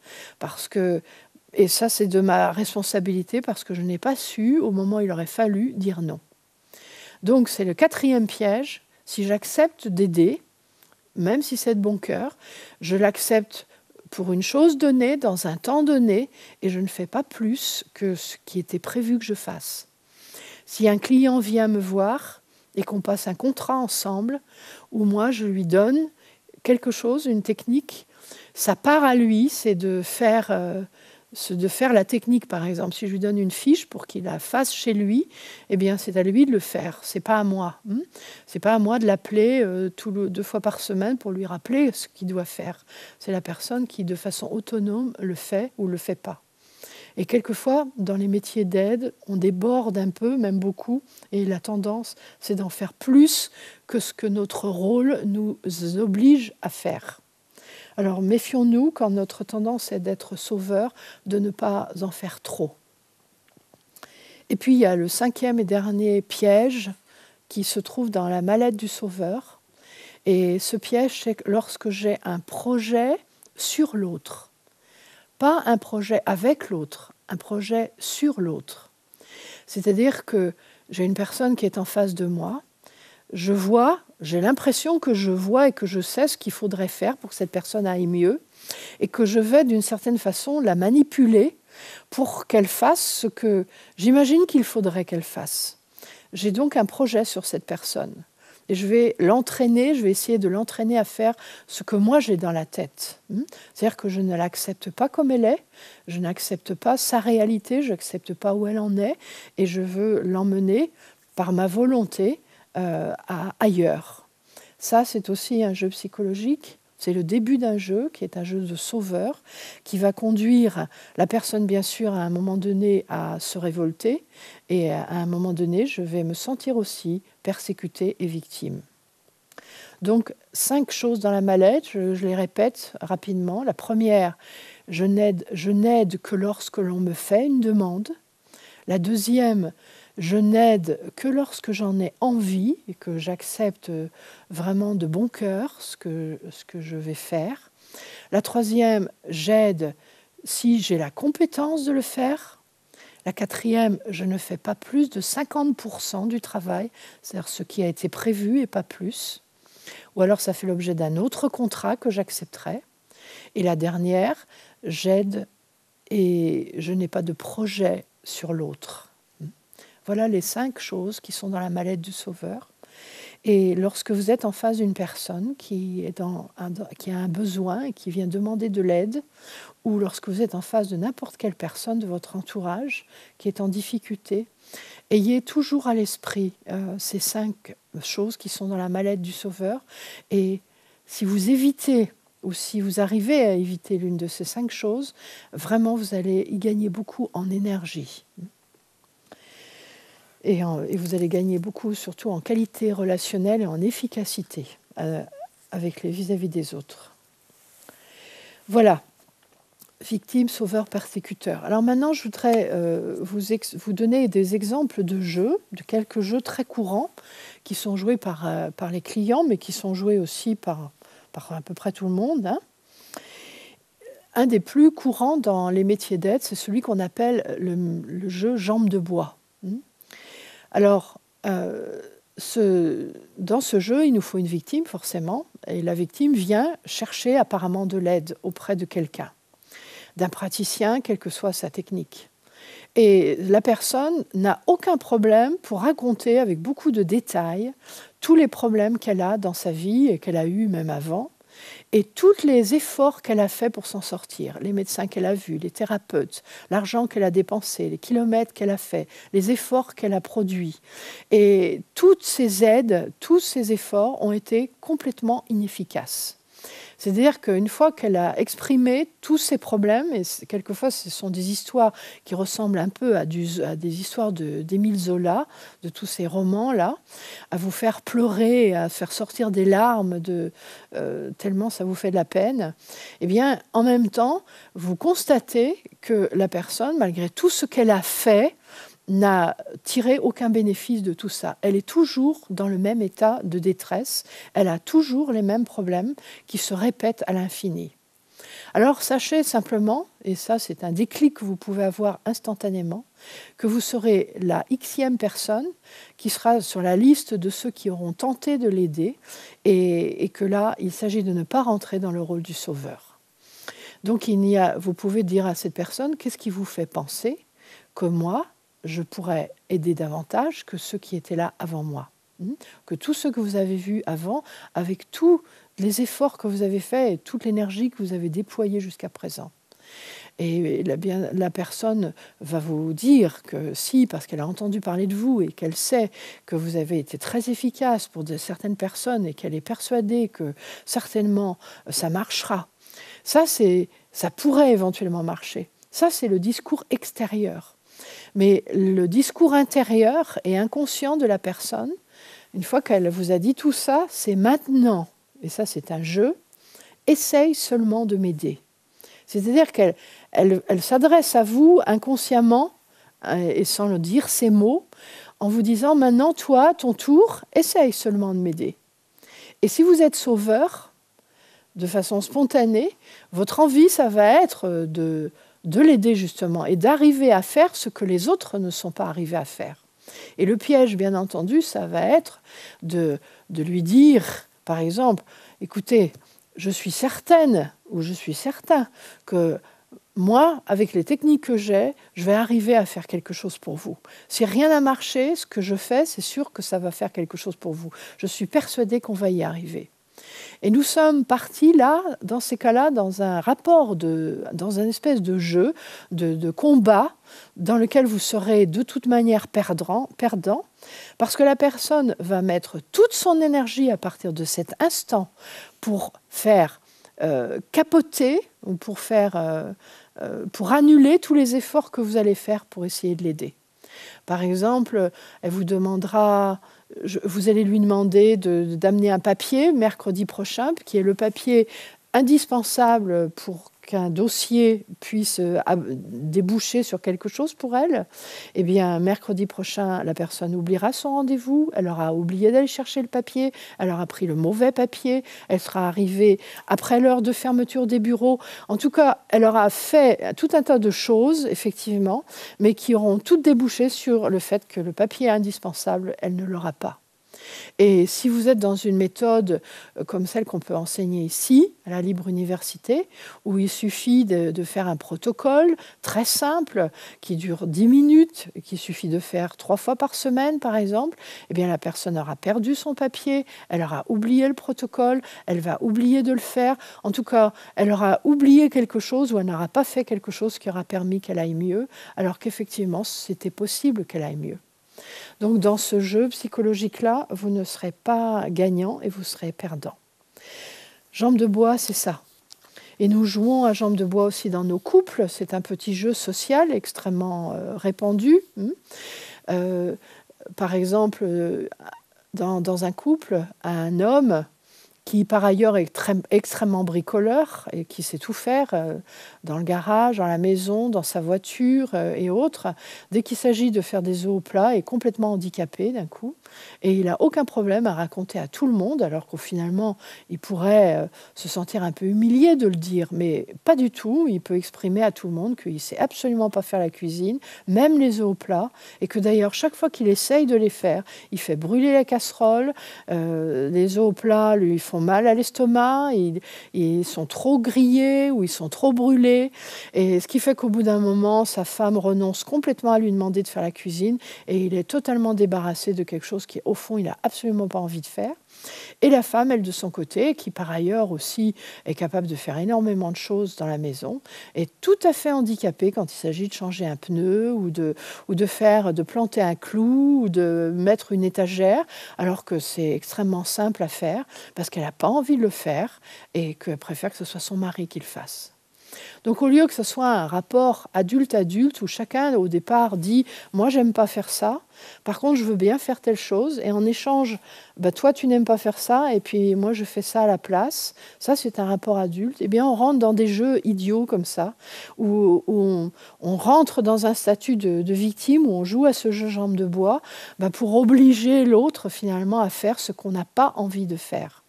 Et ça, c'est de ma responsabilité parce que je n'ai pas su, au moment où il aurait fallu, dire non. Donc, c'est le quatrième piège. Si j'accepte d'aider, même si c'est de bon cœur, je l'accepte pour une chose donnée, dans un temps donné, et je ne fais pas plus que ce qui était prévu que je fasse. Si un client vient me voir et qu'on passe un contrat ensemble, où moi je lui donne quelque chose, une technique, sa part à lui, c'est de faire la technique, par exemple. Si je lui donne une fiche pour qu'il la fasse chez lui, eh bien, c'est à lui de le faire. C'est pas à moi. C'est pas à moi de l'appeler 2 fois par semaine pour lui rappeler ce qu'il doit faire. C'est la personne qui, de façon autonome, le fait ou le fait pas. Et quelquefois, dans les métiers d'aide, on déborde un peu, même beaucoup, et la tendance, c'est d'en faire plus que ce que notre rôle nous oblige à faire. Alors méfions-nous, quand notre tendance est d'être sauveur, de ne pas en faire trop. Et puis il y a le 5e et dernier piège qui se trouve dans la mallette du sauveur. Et ce piège, c'est que lorsque j'ai un projet sur l'autre, pas un projet avec l'autre, un projet sur l'autre. C'est-à-dire que j'ai une personne qui est en face de moi, j'ai l'impression que je vois et que je sais ce qu'il faudrait faire pour que cette personne aille mieux et que je vais d'une certaine façon la manipuler pour qu'elle fasse ce que j'imagine qu'il faudrait qu'elle fasse. J'ai donc un projet sur cette personne et je vais essayer de l'entraîner à faire ce que moi j'ai dans la tête. C'est-à-dire que je ne l'accepte pas comme elle est, je n'accepte pas sa réalité, je n'accepte pas où elle en est et je veux l'emmener par ma volonté ailleurs. Ça, c'est aussi un jeu psychologique. C'est le début d'un jeu qui est un jeu de sauveur qui va conduire la personne, bien sûr, à un moment donné à se révolter et à un moment donné, je vais me sentir aussi persécutée et victime. Donc, 5 choses dans la mallette, je les répète rapidement. La première, je n'aide que lorsque l'on me fait une demande. La deuxième, je n'aide que lorsque j'en ai envie et que j'accepte vraiment de bon cœur ce que je vais faire. La troisième, j'aide si j'ai la compétence de le faire. La quatrième, je ne fais pas plus de 50% du travail, c'est-à-dire ce qui a été prévu et pas plus. Ou alors ça fait l'objet d'un autre contrat que j'accepterai. Et la dernière, j'aide et je n'ai pas de projet sur l'autre. Voilà les 5 choses qui sont dans la mallette du Sauveur. Et lorsque vous êtes en face d'une personne qui a un besoin et qui vient demander de l'aide, ou lorsque vous êtes en face de n'importe quelle personne de votre entourage qui est en difficulté, ayez toujours à l'esprit ces 5 choses qui sont dans la mallette du Sauveur. Et si vous évitez, ou si vous arrivez à éviter l'une de ces 5 choses, vraiment vous allez y gagner beaucoup en énergie. Et vous allez gagner beaucoup, surtout en qualité relationnelle et en efficacité avec les vis-à-vis des autres. Voilà, victime, sauveur, persécuteur. Alors maintenant, je voudrais vous donner des exemples de jeux, de quelques jeux très courants qui sont joués par les clients, mais qui sont joués aussi par à peu près tout le monde. Hein. Un des plus courants dans les métiers d'aide, c'est celui qu'on appelle le jeu jambe de bois. Alors, dans ce jeu, il nous faut une victime, forcément, et la victime vient chercher apparemment de l'aide auprès de quelqu'un, d'un praticien, quelle que soit sa technique. Et la personne n'a aucun problème pour raconter avec beaucoup de détails tous les problèmes qu'elle a dans sa vie et qu'elle a eu même avant, et tous les efforts qu'elle a fait pour s'en sortir, les médecins qu'elle a vus, les thérapeutes, l'argent qu'elle a dépensé, les kilomètres qu'elle a fait, les efforts qu'elle a produits. Et toutes ces aides, tous ces efforts ont été complètement inefficaces. C'est-à-dire qu'une fois qu'elle a exprimé tous ses problèmes, et quelquefois ce sont des histoires qui ressemblent un peu à des histoires d'Émile Zola, de tous ces romans-là, à vous faire pleurer, à faire sortir des larmes tellement ça vous fait de la peine, eh bien, en même temps, vous constatez que la personne, malgré tout ce qu'elle a fait, n'a tiré aucun bénéfice de tout ça. Elle est toujours dans le même état de détresse, elle a toujours les mêmes problèmes qui se répètent à l'infini. Alors sachez simplement, et ça c'est un déclic que vous pouvez avoir instantanément, que vous serez la xème personne qui sera sur la liste de ceux qui auront tenté de l'aider et que là il s'agit de ne pas rentrer dans le rôle du sauveur. Donc vous pouvez dire à cette personne, qu'est-ce qui vous fait penser que moi, je pourrais aider davantage que ceux qui étaient là avant moi. Que tous ceux que vous avez vus avant, avec tous les efforts que vous avez faits et toute l'énergie que vous avez déployée jusqu'à présent. Et la personne va vous dire que si, parce qu'elle a entendu parler de vous et qu'elle sait que vous avez été très efficace pour certaines personnes et qu'elle est persuadée que certainement ça marchera. Ça pourrait éventuellement marcher. Ça, c'est le discours extérieur. Mais le discours intérieur et inconscient de la personne, une fois qu'elle vous a dit tout ça, c'est maintenant, et ça c'est un jeu, essaye seulement de m'aider. C'est-à-dire qu'elle s'adresse à vous inconsciemment, et sans le dire ces mots, en vous disant maintenant, toi, ton tour, essaye seulement de m'aider. Et si vous êtes sauveur, de façon spontanée, votre envie, ça va être de l'aider justement et d'arriver à faire ce que les autres ne sont pas arrivés à faire. Et le piège, bien entendu, ça va être de lui dire, par exemple, écoutez, je suis certaine ou je suis certain que moi, avec les techniques que j'ai, je vais arriver à faire quelque chose pour vous. Si rien n'a marché, ce que je fais, c'est sûr que ça va faire quelque chose pour vous. Je suis persuadée qu'on va y arriver. Et nous sommes partis là, dans ces cas-là, dans un rapport, dans un espèce de jeu, de combat, dans lequel vous serez de toute manière perdant, parce que la personne va mettre toute son énergie à partir de cet instant pour faire capoter, ou pour annuler tous les efforts que vous allez faire pour essayer de l'aider. Par exemple, elle vous demandera vous allez lui demander d'amener un papier mercredi prochain, qui est le papier indispensable pour qu'un dossier puisse déboucher sur quelque chose pour elle. Eh bien, mercredi prochain, la personne oubliera son rendez-vous, elle aura oublié d'aller chercher le papier, elle aura pris le mauvais papier, elle sera arrivée après l'heure de fermeture des bureaux. En tout cas, elle aura fait tout un tas de choses, effectivement, mais qui auront toutes débouché sur le fait que le papier indispensable, elle ne l'aura pas. Et si vous êtes dans une méthode comme celle qu'on peut enseigner ici, à la Libre Université, où il suffit de faire un protocole très simple, qui dure 10 minutes, qu'il suffit de faire 3 fois par semaine, par exemple, eh bien, la personne aura perdu son papier, elle aura oublié le protocole, elle va oublier de le faire. En tout cas, elle aura oublié quelque chose ou elle n'aura pas fait quelque chose qui aura permis qu'elle aille mieux, alors qu'effectivement, c'était possible qu'elle aille mieux. Donc dans ce jeu psychologique-là, vous ne serez pas gagnant et vous serez perdant. Jambe de bois, c'est ça. Et nous jouons à jambe de bois aussi dans nos couples. C'est un petit jeu social extrêmement répandu. Par exemple, dans un couple, un homme qui par ailleurs est extrêmement bricoleur et qui sait tout faire dans le garage, dans la maison, dans sa voiture et autres. Dès qu'il s'agit de faire des œufs au plat, est complètement handicapé d'un coup. Et il n'a aucun problème à raconter à tout le monde, alors qu'au finalement, il pourrait se sentir un peu humilié de le dire, mais pas du tout. Il peut exprimer à tout le monde qu'il ne sait absolument pas faire la cuisine, même les œufs au plat, et que d'ailleurs, chaque fois qu'il essaye de les faire, il fait brûler la casserole, les œufs au plat lui font mal à l'estomac, ils sont trop grillés ou ils sont trop brûlés. Et ce qui fait qu'au bout d'un moment, sa femme renonce complètement à lui demander de faire la cuisine et il est totalement débarrassé de quelque chose qui, au fond, il n'a absolument pas envie de faire. Et la femme, elle, de son côté, qui par ailleurs aussi est capable de faire énormément de choses dans la maison, est tout à fait handicapée quand il s'agit de changer un pneu ou de planter un clou ou de mettre une étagère, alors que c'est extrêmement simple à faire parce qu'elle n'a pas envie de le faire et qu'elle préfère que ce soit son mari qui le fasse. Donc au lieu que ce soit un rapport adulte-adulte où chacun au départ dit « moi j'aime pas faire ça, par contre je veux bien faire telle chose » et en échange bah, « toi tu n'aimes pas faire ça et puis moi je fais ça à la place », ça c'est un rapport adulte, et bien on rentre dans des jeux idiots comme ça, où on rentre dans un statut de victime, où on joue à ce jeu jambe de bois bah, pour obliger l'autre finalement à faire ce qu'on n'a pas envie de faire.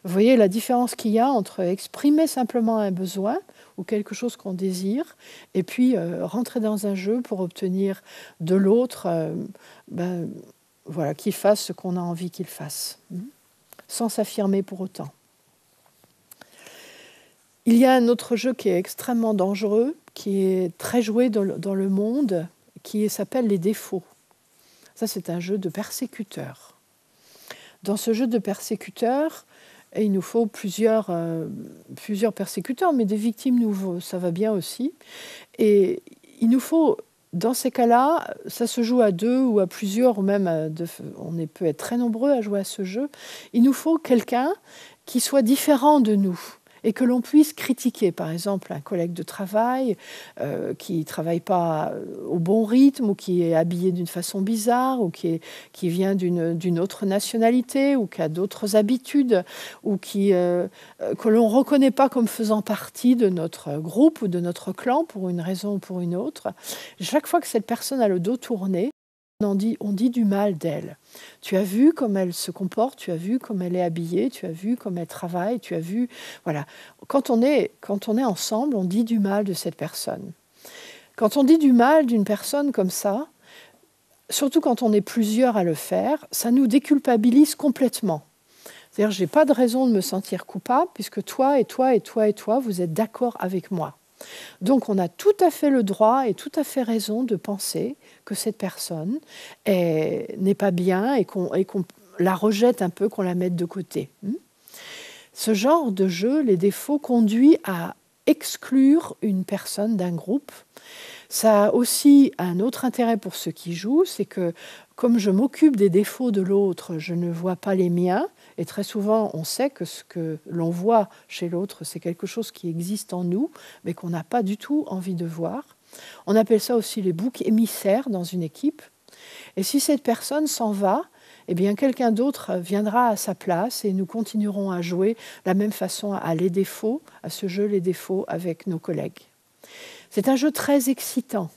Vous voyez la différence qu'il y a entre exprimer simplement un besoin ou quelque chose qu'on désire, et puis rentrer dans un jeu pour obtenir de l'autre voilà, qu'il fasse ce qu'on a envie qu'il fasse, sans s'affirmer pour autant. Il y a un autre jeu qui est extrêmement dangereux, qui est très joué dans le monde, qui s'appelle les défauts. Ça, c'est un jeu de persécuteur. Dans ce jeu de persécuteur, et il nous faut plusieurs persécuteurs, mais des victimes nouveaux, ça va bien aussi. Et il nous faut, dans ces cas-là, ça se joue à 2 ou à plusieurs, ou même on peut être très nombreux à jouer à ce jeu. Il nous faut quelqu'un qui soit différent de nous et que l'on puisse critiquer. Par exemple, un collègue de travail qui ne travaille pas au bon rythme ou qui est habillé d'une façon bizarre ou qui vient d'une autre nationalité ou qui a d'autres habitudes ou que l'on ne reconnaît pas comme faisant partie de notre groupe ou de notre clan pour une raison ou pour une autre. Chaque fois que cette personne a le dos tourné, on dit du mal d'elle. Tu as vu comme elle se comporte, tu as vu comme elle est habillée, tu as vu comme elle travaille, tu as vu... Voilà. Quand on est ensemble, on dit du mal de cette personne. Quand on dit du mal d'une personne comme ça, surtout quand on est plusieurs à le faire, ça nous déculpabilise complètement. C'est-à-dire, je n'ai pas de raison de me sentir coupable puisque toi et toi et toi et toi, vous êtes d'accord avec moi. Donc on a tout à fait le droit et tout à fait raison de penser que cette personne n'est pas bien et qu'on la rejette un peu, qu'on la mette de côté. Ce genre de jeu, les défauts, conduit à exclure une personne d'un groupe. Ça a aussi un autre intérêt pour ceux qui jouent, c'est que comme je m'occupe des défauts de l'autre, je ne vois pas les miens. Et très souvent, on sait que ce que l'on voit chez l'autre, c'est quelque chose qui existe en nous, mais qu'on n'a pas du tout envie de voir. On appelle ça aussi les boucs émissaires dans une équipe. Et si cette personne s'en va, eh bien quelqu'un d'autre viendra à sa place et nous continuerons à jouer de la même façon à les défauts, à ce jeu les défauts avec nos collègues. C'est un jeu très excitant.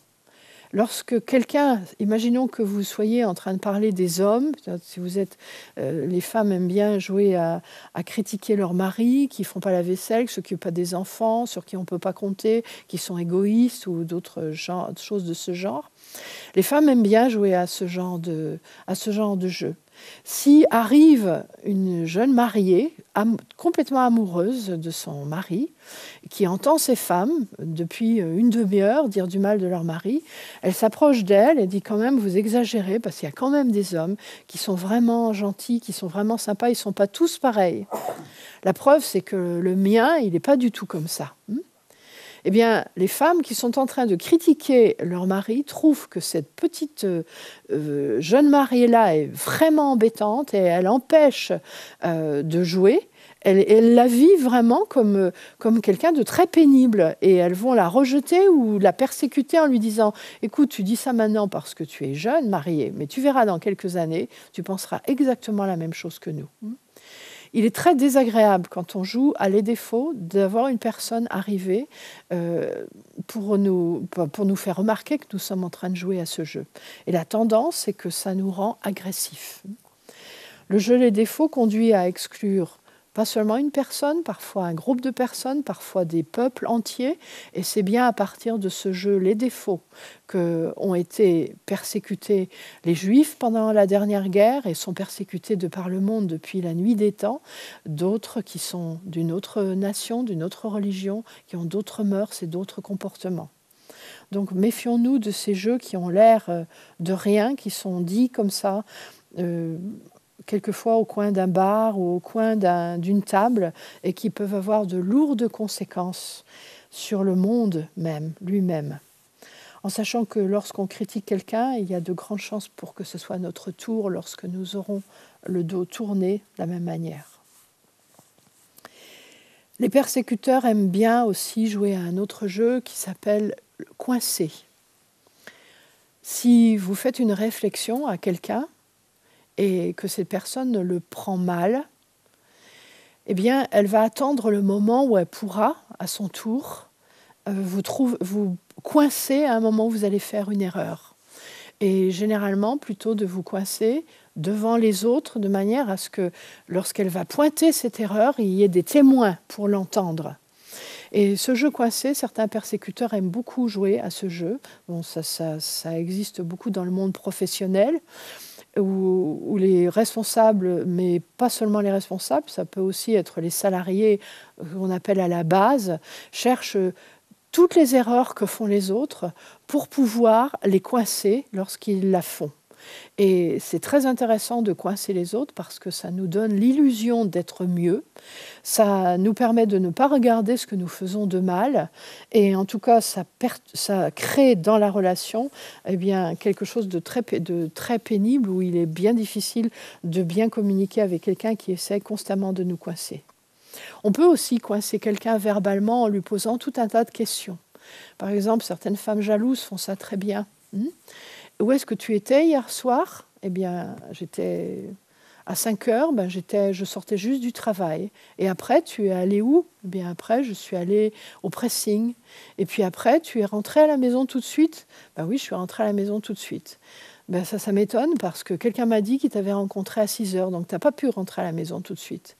Lorsque quelqu'un, imaginons que vous soyez en train de parler des hommes, si vous êtes, les femmes aiment bien jouer à critiquer leur mari, qui ne font pas la vaisselle, qui ne s'occupent pas des enfants, sur qui on ne peut pas compter, qui sont égoïstes ou d'autres choses de ce genre. Les femmes aiment bien jouer à ce genre de jeu. Si arrive une jeune mariée, complètement amoureuse de son mari, qui entend ces femmes, depuis une demi-heure, dire du mal de leur mari, elle s'approche d'elle et dit quand même, vous exagérez, parce qu'il y a quand même des hommes qui sont vraiment gentils, qui sont vraiment sympas, ils ne sont pas tous pareils. La preuve, c'est que le mien, il n'est pas du tout comme ça. Eh bien, les femmes qui sont en train de critiquer leur mari trouvent que cette petite jeune mariée-là est vraiment embêtante et elle empêche de jouer. Elle la vit vraiment comme quelqu'un de très pénible et elles vont la rejeter ou la persécuter en lui disant « Écoute, tu dis ça maintenant parce que tu es jeune, mariée, mais tu verras dans quelques années, tu penseras exactement la même chose que nous. » Il est très désagréable quand on joue à les défauts d'avoir une personne arrivée pour nous faire remarquer que nous sommes en train de jouer à ce jeu. Et la tendance, c'est que ça nous rend agressifs. Le jeu les défauts conduit à exclure pas seulement une personne, parfois un groupe de personnes, parfois des peuples entiers. Et c'est bien à partir de ce jeu les défauts qu'ont été persécutés les Juifs pendant la dernière guerre et sont persécutés de par le monde depuis la nuit des temps. D'autres qui sont d'une autre nation, d'une autre religion, qui ont d'autres mœurs et d'autres comportements. Donc méfions-nous de ces jeux qui ont l'air de rien, qui sont dits comme ça, quelquefois au coin d'un bar ou au coin d'une table et qui peuvent avoir de lourdes conséquences sur le monde même, lui-même. En sachant que lorsqu'on critique quelqu'un, il y a de grandes chances pour que ce soit notre tour lorsque nous aurons le dos tourné de la même manière. Les persécuteurs aiment bien aussi jouer à un autre jeu qui s'appelle coincer. Si vous faites une réflexion à quelqu'un, et que cette personne le prend mal, eh bien, elle va attendre le moment où elle pourra, à son tour, vous coincer à un moment où vous allez faire une erreur. Et généralement, plutôt de vous coincer devant les autres, de manière à ce que, lorsqu'elle va pointer cette erreur, il y ait des témoins pour l'entendre. Et ce jeu coincé, certains persécuteurs aiment beaucoup jouer à ce jeu. Bon, ça existe beaucoup dans le monde professionnel, où les responsables, mais pas seulement les responsables, ça peut aussi être les salariés qu'on appelle à la base, cherchent toutes les erreurs que font les autres pour pouvoir les coincer lorsqu'ils la font. Et c'est très intéressant de coincer les autres parce que ça nous donne l'illusion d'être mieux. Ça nous permet de ne pas regarder ce que nous faisons de mal. Et en tout cas, ça crée dans la relation quelque chose de très pénible où il est bien difficile de bien communiquer avec quelqu'un qui essaie constamment de nous coincer. On peut aussi coincer quelqu'un verbalement en lui posant tout un tas de questions. Par exemple, certaines femmes jalouses font ça très bien. Où est-ce que tu étais hier soir ? Eh bien, j'étais à 5 heures, je sortais juste du travail. Et après, tu es allé où ? Eh bien, après, je suis allée au pressing. Et puis après, tu es rentré à la maison tout de suite ? Oui, je suis rentrée à la maison tout de suite. Ça m'étonne parce que quelqu'un m'a dit qu'il t'avait rencontré à 6 heures, donc tu n'as pas pu rentrer à la maison tout de suite.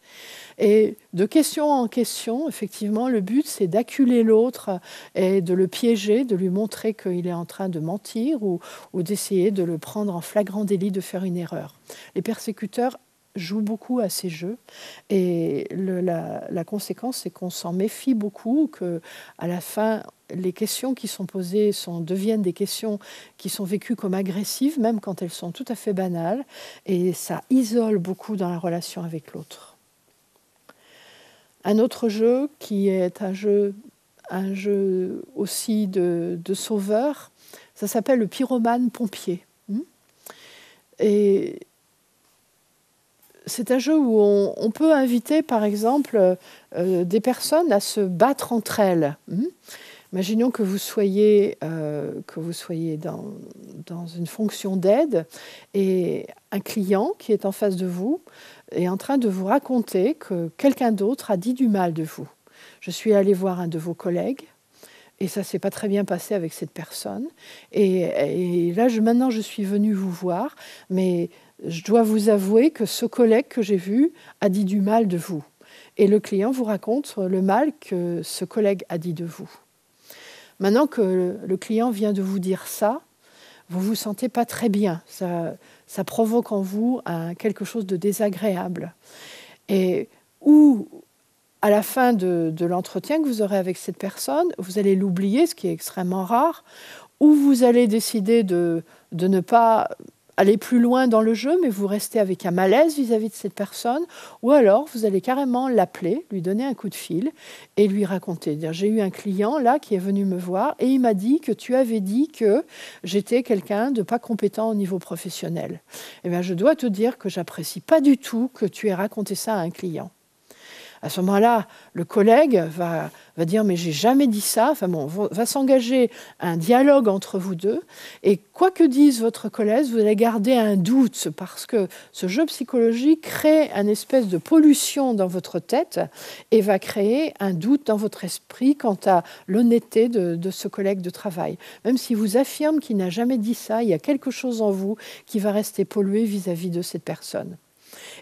Et de question en question, effectivement, le but, c'est d'acculer l'autre et de le piéger, de lui montrer qu'il est en train de mentir ou d'essayer de le prendre en flagrant délit de faire une erreur. Les persécuteurs jouent beaucoup à ces jeux et la conséquence, c'est qu'on s'en méfie beaucoup, qu'à la fin, les questions qui sont posées deviennent des questions qui sont vécues comme agressives, même quand elles sont tout à fait banales, et ça isole beaucoup dans la relation avec l'autre. Un autre jeu qui est un jeu aussi de sauveur, ça s'appelle le pyromane pompier. Et c'est un jeu où on peut inviter, par exemple, des personnes à se battre entre elles. Imaginons que vous soyez dans une fonction d'aide et un client qui est en face de vous est en train de vous raconter que quelqu'un d'autre a dit du mal de vous. Je suis allée voir un de vos collègues et ça ne s'est pas très bien passé avec cette personne. Et là, maintenant, je suis venue vous voir, mais je dois vous avouer que ce collègue que j'ai vu a dit du mal de vous. Et le client vous raconte le mal que ce collègue a dit de vous. Maintenant que le client vient de vous dire ça, vous ne vous sentez pas très bien. Ça provoque en vous quelque chose de désagréable. Et ou à la fin de l'entretien que vous aurez avec cette personne, vous allez l'oublier, ce qui est extrêmement rare, ou vous allez décider de ne pas aller plus loin dans le jeu, mais vous restez avec un malaise vis-à-vis de cette personne, ou alors vous allez carrément l'appeler, lui donner un coup de fil et lui raconter. J'ai eu un client là qui est venu me voir et il m'a dit que tu avais dit que j'étais quelqu'un de pas compétent au niveau professionnel. Eh bien, je dois te dire que j'apprécie pas du tout que tu aies raconté ça à un client. À ce moment-là, le collègue va dire « mais j'ai jamais dit ça ». Enfin bon, va s'engager un dialogue entre vous deux. Et quoi que dise votre collègue, vous allez garder un doute parce que ce jeu psychologique crée une espèce de pollution dans votre tête et va créer un doute dans votre esprit quant à l'honnêteté de ce collègue de travail. Même si vous affirme qu'il n'a jamais dit ça, il y a quelque chose en vous qui va rester pollué vis-à-vis de cette personne.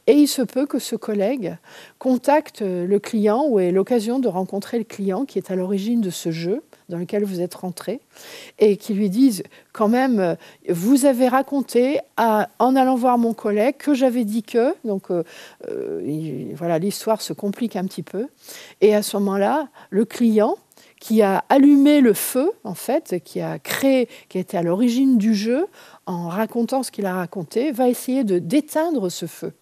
Et il se peut que ce collègue contacte le client ou ait l'occasion de rencontrer le client qui est à l'origine de ce jeu dans lequel vous êtes rentré et qui lui dise quand même, vous avez raconté en allant voir mon collègue que j'avais dit que, donc voilà, l'histoire se complique un petit peu. Et à ce moment-là, le client qui a allumé le feu, en fait, qui a été à l'origine du jeu, en racontant ce qu'il a raconté, va essayer d'éteindre ce feu.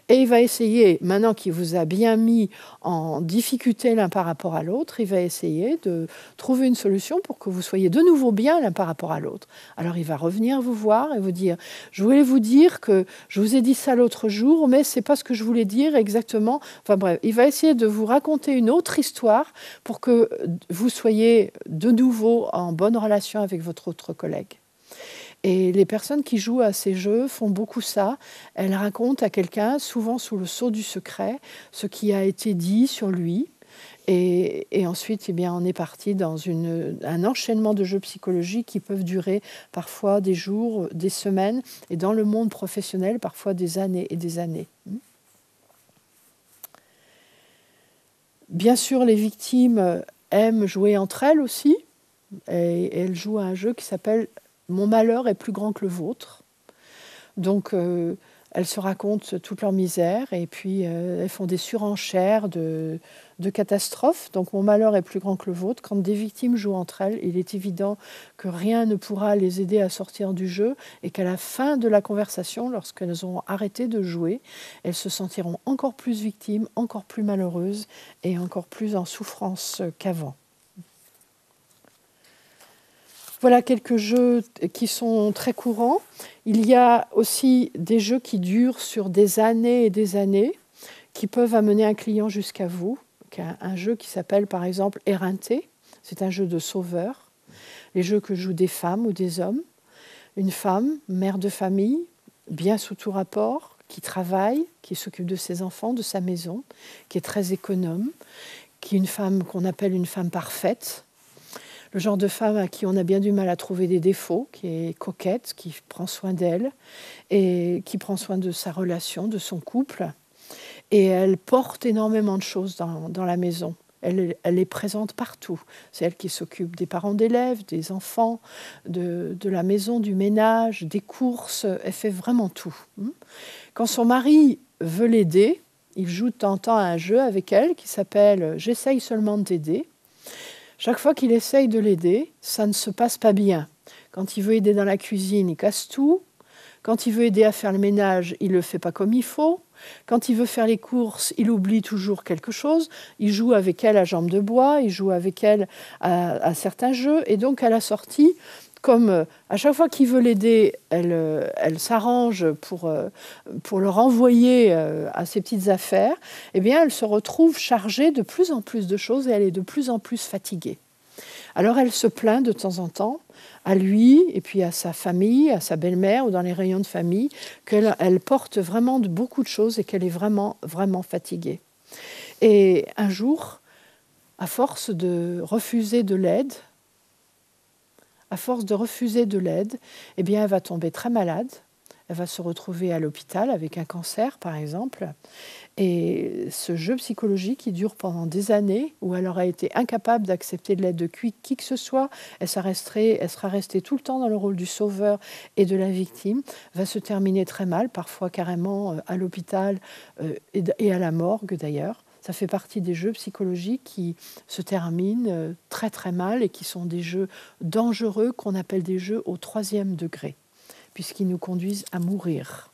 Et il va essayer, maintenant qu'il vous a bien mis en difficulté l'un par rapport à l'autre, il va essayer de trouver une solution pour que vous soyez de nouveau bien l'un par rapport à l'autre. Alors il va revenir vous voir et vous dire « Je voulais vous dire que je vous ai dit ça l'autre jour, mais ce n'est pas ce que je voulais dire exactement. » Enfin bref, il va essayer de vous raconter une autre histoire pour que vous soyez de nouveau en bonne relation avec votre autre collègue. Et les personnes qui jouent à ces jeux font beaucoup ça. Elles racontent à quelqu'un, souvent sous le sceau du secret, ce qui a été dit sur lui. Et ensuite, eh bien, on est parti dans un enchaînement de jeux psychologiques qui peuvent durer parfois des jours, des semaines, et dans le monde professionnel, parfois des années et des années. Bien sûr, les victimes aiment jouer entre elles aussi. Et elles jouent à un jeu qui s'appelle mon malheur est plus grand que le vôtre. Donc, elles se racontent toute leur misère et puis elles font des surenchères de catastrophes. Donc, mon malheur est plus grand que le vôtre. Quand des victimes jouent entre elles, il est évident que rien ne pourra les aider à sortir du jeu et qu'à la fin de la conversation, lorsqu'elles auront arrêté de jouer, elles se sentiront encore plus victimes, encore plus malheureuses et encore plus en souffrance qu'avant. Voilà quelques jeux qui sont très courants. Il y a aussi des jeux qui durent sur des années et des années, qui peuvent amener un client jusqu'à vous. Un jeu qui s'appelle par exemple Éreinté, c'est un jeu de sauveur. Les jeux que jouent des femmes ou des hommes. Une femme, mère de famille, bien sous tout rapport, qui travaille, qui s'occupe de ses enfants, de sa maison, qui est très économe, qui est une femme qu'on appelle une femme parfaite. Le genre de femme à qui on a bien du mal à trouver des défauts, qui est coquette, qui prend soin d'elle et qui prend soin de sa relation, de son couple. Et elle porte énormément de choses dans la maison. Elle est présente partout. C'est elle qui s'occupe des parents d'élèves, des enfants, de la maison, du ménage, des courses. Elle fait vraiment tout. Quand son mari veut l'aider, il joue de temps en temps à un jeu avec elle qui s'appelle « J'essaye seulement de t'aider ». Chaque fois qu'il essaye de l'aider, ça ne se passe pas bien. Quand il veut aider dans la cuisine, il casse tout. Quand il veut aider à faire le ménage, il ne le fait pas comme il faut. Quand il veut faire les courses, il oublie toujours quelque chose. Il joue avec elle à jambe de bois, il joue avec elle à certains jeux. Et donc, à la sortie, comme à chaque fois qu'il veut l'aider, elle s'arrange pour le renvoyer à ses petites affaires, eh bien, elle se retrouve chargée de plus en plus de choses et elle est de plus en plus fatiguée. Alors elle se plaint de temps en temps à lui et puis à sa famille, à sa belle-mère ou dans les réunions de famille, qu'elle porte vraiment beaucoup de choses et qu'elle est vraiment, vraiment fatiguée. Et un jour, à force de refuser de l'aide, eh bien, elle va tomber très malade. Elle va se retrouver à l'hôpital avec un cancer, par exemple. Et ce jeu psychologique qui dure pendant des années, où elle aura été incapable d'accepter de l'aide de qui que ce soit, elle sera restée tout le temps dans le rôle du sauveur et de la victime, va se terminer très mal, parfois carrément à l'hôpital et à la morgue d'ailleurs. Ça fait partie des jeux psychologiques qui se terminent très très mal et qui sont des jeux dangereux qu'on appelle des jeux au 3e degré, puisqu'ils nous conduisent à mourir.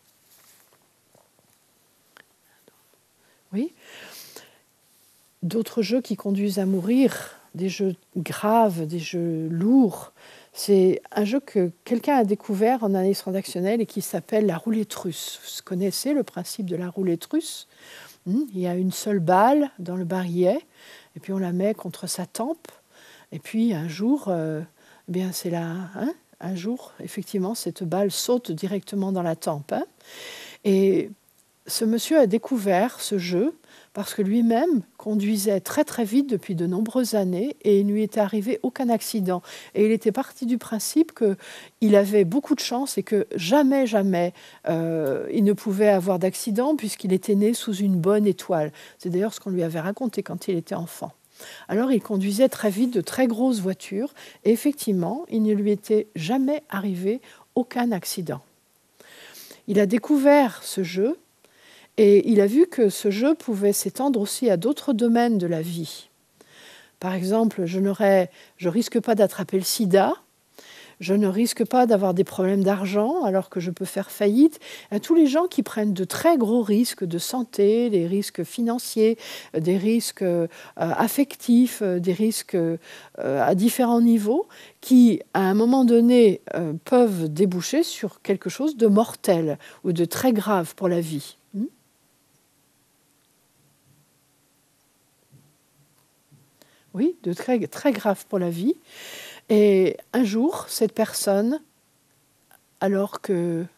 Oui. D'autres jeux qui conduisent à mourir, des jeux graves, des jeux lourds, c'est un jeu que quelqu'un a découvert en analyse transactionnelle et qui s'appelle la roulette russe. Vous connaissez le principe de la roulette russe ? Il y a une seule balle dans le barillet, et puis on la met contre sa tempe, et puis un jour, bien c'est là, un jour, effectivement, cette balle saute directement dans la tempe. Et ce monsieur a découvert ce jeu parce que lui-même conduisait très très vite depuis de nombreuses années et il ne lui était arrivé aucun accident. Et il était parti du principe qu'il avait beaucoup de chance et que jamais, jamais il ne pouvait avoir d'accident puisqu'il était né sous une bonne étoile. C'est d'ailleurs ce qu'on lui avait raconté quand il était enfant. Alors il conduisait très vite de très grosses voitures et effectivement, il ne lui était jamais arrivé aucun accident. Il a découvert ce jeu et il a vu que ce jeu pouvait s'étendre aussi à d'autres domaines de la vie. Par exemple, je ne risque pas d'attraper le sida, je ne risque pas d'avoir des problèmes d'argent alors que je peux faire faillite. À tous les gens qui prennent de très gros risques de santé, des risques financiers, des risques affectifs, des risques à différents niveaux, qui, à un moment donné, peuvent déboucher sur quelque chose de mortel ou de très grave pour la vie. Oui, de très, très grave pour la vie. Et un jour, cette personne, alors qu'il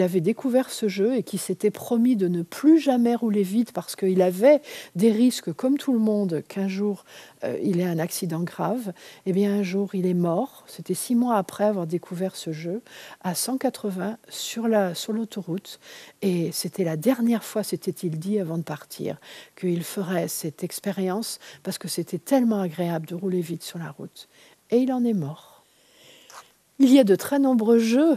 avait découvert ce jeu et qu'il s'était promis de ne plus jamais rouler vite parce qu'il avait des risques, comme tout le monde, qu'un jour il ait un accident grave, eh bien un jour il est mort, c'était 6 mois après avoir découvert ce jeu, à 180 sur l'autoroute. Et c'était la dernière fois, s'était-il dit avant de partir, qu'il ferait cette expérience parce que c'était tellement agréable de rouler vite sur la route. Et il en est mort. Il y a de très nombreux jeux.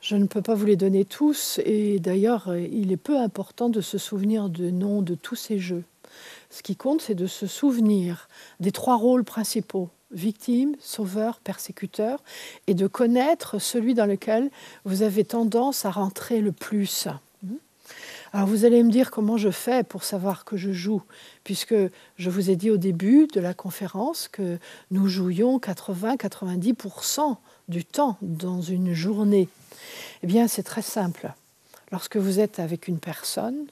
Je ne peux pas vous les donner tous, et d'ailleurs, il est peu important de se souvenir du nom de tous ces jeux. Ce qui compte, c'est de se souvenir des 3 rôles principaux, victime, sauveur, persécuteur, et de connaître celui dans lequel vous avez tendance à rentrer le plus. Alors vous allez me dire comment je fais pour savoir que je joue, puisque je vous ai dit au début de la conférence que nous jouions 80-90% du temps dans une journée. Eh bien, c'est très simple. Lorsque vous êtes avec une personne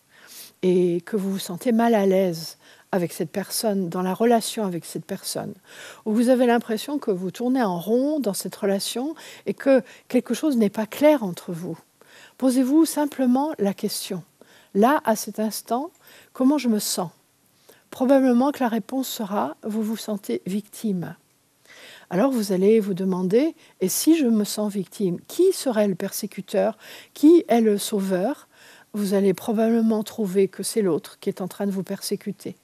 et que vous vous sentez mal à l'aise avec cette personne, dans la relation avec cette personne, où vous avez l'impression que vous tournez en rond dans cette relation et que quelque chose n'est pas clair entre vous, posez-vous simplement la question. Là, à cet instant, comment je me sens ? Probablement que la réponse sera « vous vous sentez victime ». Alors vous allez vous demander, et si je me sens victime, qui serait le persécuteur? Qui est le sauveur? Vous allez probablement trouver que c'est l'autre qui est en train de vous persécuter.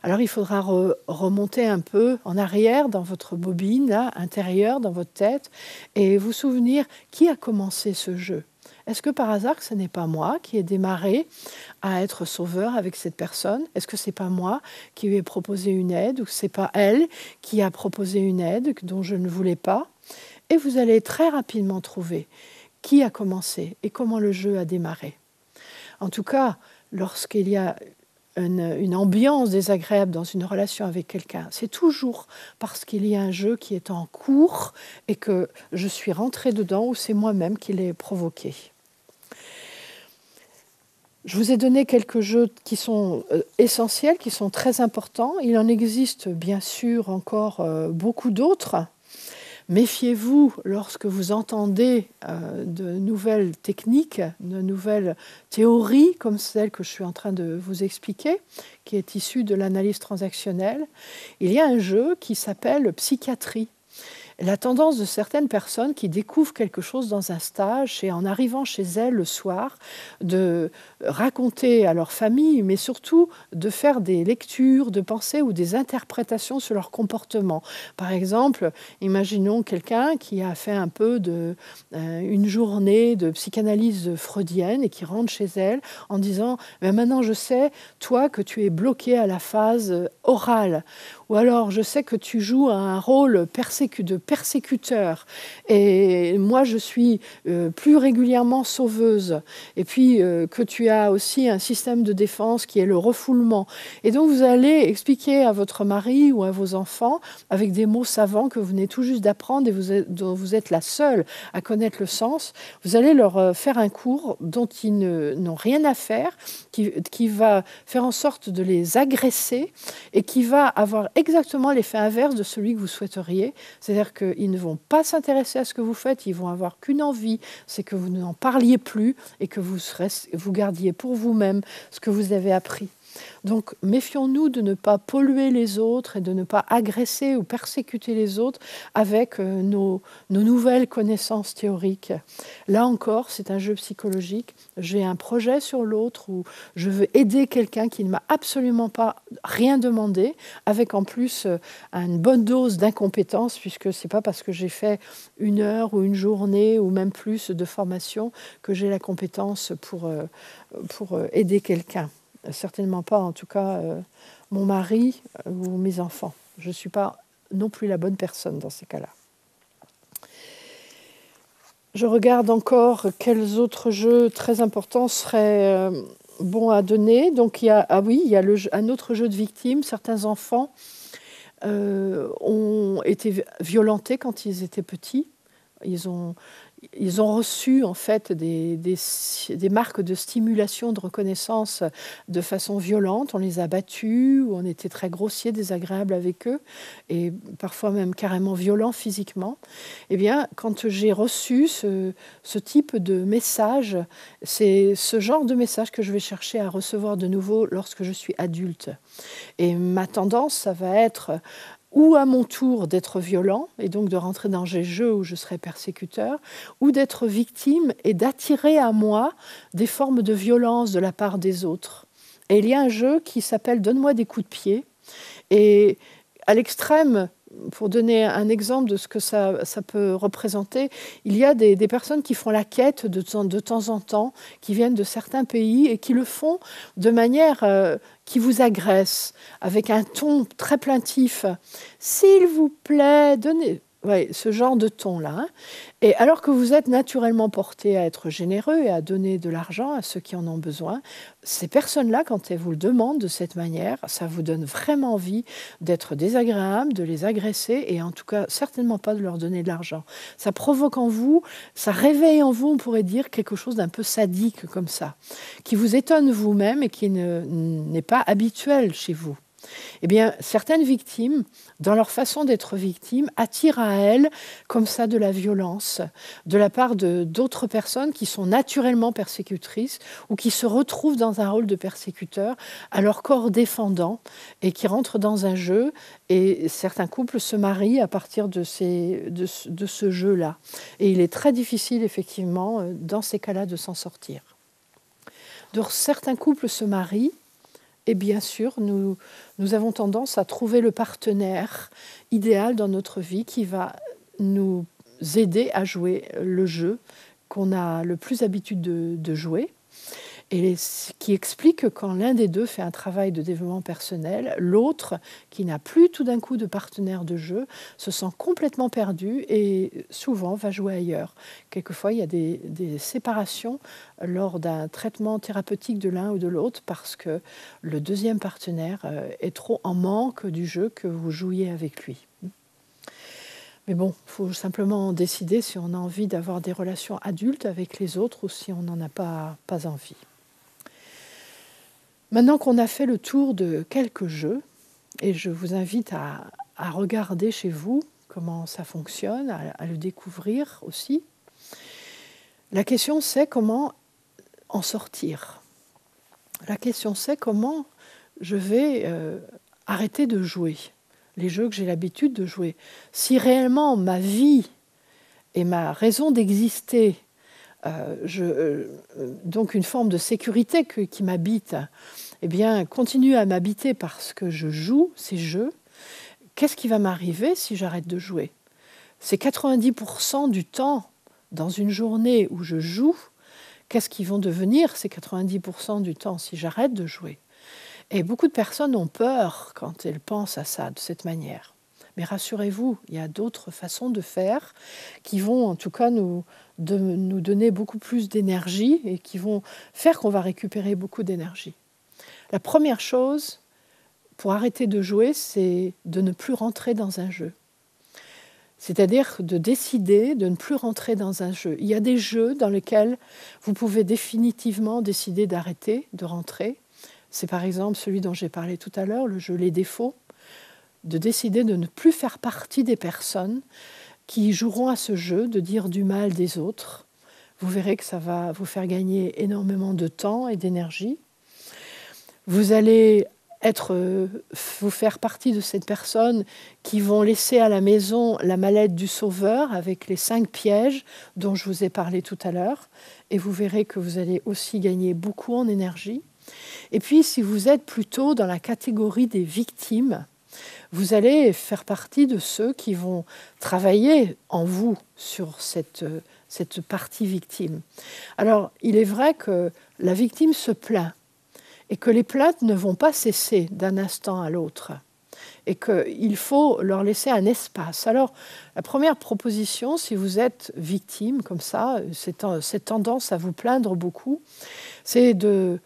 Alors il faudra remonter un peu en arrière dans votre bobine, là, intérieure, dans votre tête, et vous souvenir qui a commencé ce jeu. Est-ce que par hasard, ce n'est pas moi qui ai démarré à être sauveur avec cette personne? Est-ce que ce n'est pas moi qui lui ai proposé une aide ou ce n'est pas elle qui a proposé une aide dont je ne voulais pas? Et vous allez très rapidement trouver qui a commencé et comment le jeu a démarré. En tout cas, lorsqu'il y a une ambiance désagréable dans une relation avec quelqu'un, c'est toujours parce qu'il y a un jeu qui est en cours et que je suis rentrée dedans ou c'est moi-même qui l'ai provoqué. Je vous ai donné quelques jeux qui sont essentiels, qui sont très importants. Il en existe bien sûr encore beaucoup d'autres. Méfiez-vous lorsque vous entendez de nouvelles techniques, de nouvelles théories comme celle que je suis en train de vous expliquer, qui est issue de l'analyse transactionnelle. Il y a un jeu qui s'appelle psychiatrie. La tendance de certaines personnes qui découvrent quelque chose dans un stage, c'est en arrivant chez elles le soir, de raconter à leur famille, mais surtout de faire des lectures, de pensées ou des interprétations sur leur comportement. Par exemple, imaginons quelqu'un qui a fait un peu une journée de psychanalyse freudienne et qui rentre chez elle en disant « Maintenant je sais, toi, que tu es bloqué à la phase orale ». Ou alors, je sais que tu joues un rôle de persécuteur et moi, je suis plus régulièrement sauveuse. Et puis, que tu as aussi un système de défense qui est le refoulement. Et donc, vous allez expliquer à votre mari ou à vos enfants, avec des mots savants que vous venez tout juste d'apprendre et dont vous êtes la seule à connaître le sens, vous allez leur faire un cours dont ils n'ont rien à faire, qui va faire en sorte de les agresser et qui va avoir exactement l'effet inverse de celui que vous souhaiteriez. C'est-à-dire qu'ils ne vont pas s'intéresser à ce que vous faites, ils vont avoir qu'une envie, c'est que vous n'en parliez plus et que vous gardiez pour vous-même ce que vous avez appris. Donc, méfions-nous de ne pas polluer les autres et de ne pas agresser ou persécuter les autres avec nos nouvelles connaissances théoriques. Là encore, c'est un jeu psychologique. J'ai un projet sur l'autre où je veux aider quelqu'un qui ne m'a absolument pas rien demandé, avec en plus une bonne dose d'incompétence, puisque ce n'est pas parce que j'ai fait 1 heure ou une journée ou même plus de formation que j'ai la compétence pour aider quelqu'un. Certainement pas, en tout cas, mon mari ou mes enfants. Je ne suis pas non plus la bonne personne dans ces cas-là. Je regarde encore quels autres jeux très importants seraient bons à donner. Donc, il y a un autre jeu de victimes. Certains enfants ont été violentés quand ils étaient petits. Ils ont reçu en fait des marques de stimulation, de reconnaissance de façon violente. On les a battus, ou on était très grossier, désagréable avec eux, et parfois même carrément violents physiquement. Eh bien, quand j'ai reçu ce type de message, c'est ce genre de message que je vais chercher à recevoir de nouveau lorsque je suis adulte. Et ma tendance, ça va être ou à mon tour d'être violent, et donc de rentrer dans des jeux où je serai persécuteur, ou d'être victime et d'attirer à moi des formes de violence de la part des autres. Et il y a un jeu qui s'appelle « Donne-moi des coups de pied ». Et à l'extrême, pour donner un exemple de ce que ça peut représenter, il y a des personnes qui font la quête de temps en temps, qui viennent de certains pays et qui le font de manière qui vous agresse, avec un ton très plaintif. « S'il vous plaît, donnez... » Ouais, ce genre de ton-là. Hein. Et alors que vous êtes naturellement porté à être généreux et à donner de l'argent à ceux qui en ont besoin, ces personnes-là, quand elles vous le demandent de cette manière, ça vous donne vraiment envie d'être désagréable, de les agresser et en tout cas certainement pas de leur donner de l'argent. Ça provoque en vous, ça réveille en vous, on pourrait dire, quelque chose d'un peu sadique comme ça, qui vous étonne vous-même et qui n'est pas habituel chez vous. Eh bien, certaines victimes, dans leur façon d'être victimes, attirent à elles comme ça de la violence de la part d'autres personnes qui sont naturellement persécutrices ou qui se retrouvent dans un rôle de persécuteur à leur corps défendant et qui rentrent dans un jeu. Et certains couples se marient à partir de ce jeu-là. Et il est très difficile, effectivement, dans ces cas-là, de s'en sortir. Donc, certains couples se marient. Et bien sûr, nous avons tendance à trouver le partenaire idéal dans notre vie qui va nous aider à jouer le jeu qu'on a le plus habitude de jouer. Et ce qui explique que quand l'un des deux fait un travail de développement personnel, l'autre, qui n'a plus tout d'un coup de partenaire de jeu, se sent complètement perdu et souvent va jouer ailleurs. Quelquefois, il y a des séparations lors d'un traitement thérapeutique de l'un ou de l'autre parce que le deuxième partenaire est trop en manque du jeu que vous jouiez avec lui. Mais bon, il faut simplement décider si on a envie d'avoir des relations adultes avec les autres ou si on n'en a pas envie. Maintenant qu'on a fait le tour de quelques jeux, et je vous invite à regarder chez vous comment ça fonctionne, à le découvrir aussi, la question c'est comment en sortir. La question c'est comment je vais arrêter de jouer les jeux que j'ai l'habitude de jouer. Si réellement ma vie et ma raison d'exister, donc une forme de sécurité qui m'habite, eh bien, continue à m'habiter parce que je joue ces jeux, qu'est-ce qui va m'arriver si j'arrête de jouer? C'est 90% du temps dans une journée où je joue, qu'est-ce qu'ils vont devenir ces 90% du temps si j'arrête de jouer? Et beaucoup de personnes ont peur quand elles pensent à ça de cette manière. Mais rassurez-vous, il y a d'autres façons de faire qui vont en tout cas nous donner beaucoup plus d'énergie et qui vont faire qu'on va récupérer beaucoup d'énergie. La première chose pour arrêter de jouer, c'est de ne plus rentrer dans un jeu. C'est-à-dire de décider de ne plus rentrer dans un jeu. Il y a des jeux dans lesquels vous pouvez définitivement décider d'arrêter de rentrer. C'est par exemple celui dont j'ai parlé tout à l'heure, le jeu Les Défauts, de décider de ne plus faire partie des personnes qui joueront à ce jeu, de dire du mal des autres. Vous verrez que ça va vous faire gagner énormément de temps et d'énergie. Vous allez vous faire partie de cette personne qui vont laisser à la maison la mallette du sauveur avec les 5 pièges dont je vous ai parlé tout à l'heure. Et vous verrez que vous allez aussi gagner beaucoup en énergie. Et puis, si vous êtes plutôt dans la catégorie des victimes, vous allez faire partie de ceux qui vont travailler en vous sur cette partie victime. Alors, il est vrai que la victime se plaint et que les plaintes ne vont pas cesser d'un instant à l'autre et qu'il faut leur laisser un espace. Alors, la première proposition, si vous êtes victime comme ça, cette tendance à vous plaindre beaucoup, c'est de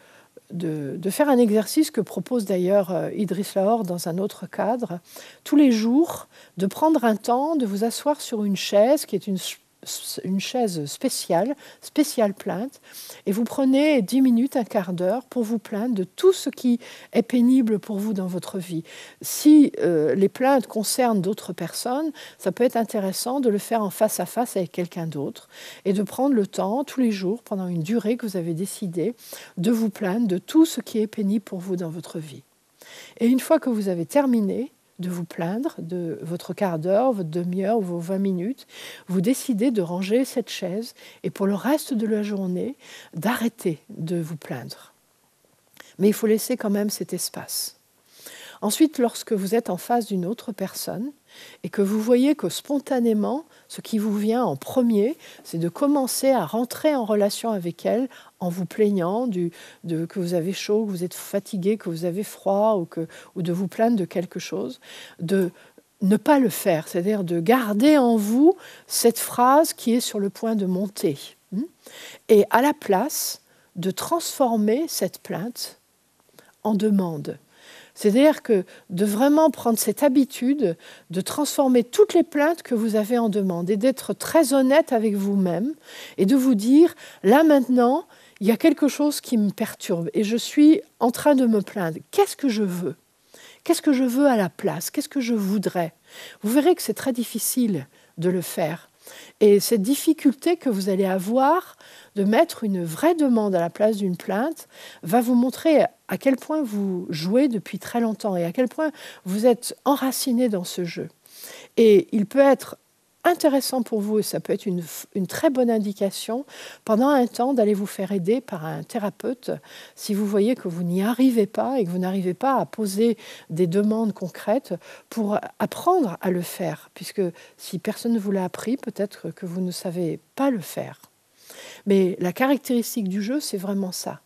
faire un exercice que propose d'ailleurs Idriss Lahore dans un autre cadre, tous les jours, de prendre un temps, de vous asseoir sur une chaise qui est une chaise spéciale plainte, et vous prenez 10 minutes, un quart d'heure pour vous plaindre de tout ce qui est pénible pour vous dans votre vie. Si les plaintes concernent d'autres personnes, ça peut être intéressant de le faire en face à face avec quelqu'un d'autre et de prendre le temps tous les jours, pendant une durée que vous avez décidé, de vous plaindre de tout ce qui est pénible pour vous dans votre vie. Et une fois que vous avez terminé de vous plaindre de votre quart d'heure, votre demi-heure ou vos 20 minutes, vous décidez de ranger cette chaise et pour le reste de la journée, d'arrêter de vous plaindre. Mais il faut laisser quand même cet espace. Ensuite, lorsque vous êtes en face d'une autre personne et que vous voyez que spontanément, ce qui vous vient en premier, c'est de commencer à rentrer en relation avec elle en vous plaignant que vous avez chaud, que vous êtes fatigué, que vous avez froid ou de vous plaindre de quelque chose, de ne pas le faire, c'est-à-dire de garder en vous cette phrase qui est sur le point de monter. Et à la place, de transformer cette plainte en demande. C'est-à-dire que de vraiment prendre cette habitude de transformer toutes les plaintes que vous avez en demande et d'être très honnête avec vous-même et de vous dire, là maintenant, il y a quelque chose qui me perturbe et je suis en train de me plaindre. Qu'est-ce que je veux ? Qu'est-ce que je veux à la place ? Qu'est-ce que je voudrais ? Vous verrez que c'est très difficile de le faire. Et cette difficulté que vous allez avoir de mettre une vraie demande à la place d'une plainte va vous montrer à quel point vous jouez depuis très longtemps et à quel point vous êtes enraciné dans ce jeu. Et il peut être intéressant pour vous, et ça peut être une très bonne indication, pendant un temps d'aller vous faire aider par un thérapeute si vous voyez que vous n'y arrivez pas et que vous n'arrivez pas à poser des demandes concrètes pour apprendre à le faire, puisque si personne ne vous l'a appris, peut-être que vous ne savez pas le faire. Mais la caractéristique du jeu, c'est vraiment ça.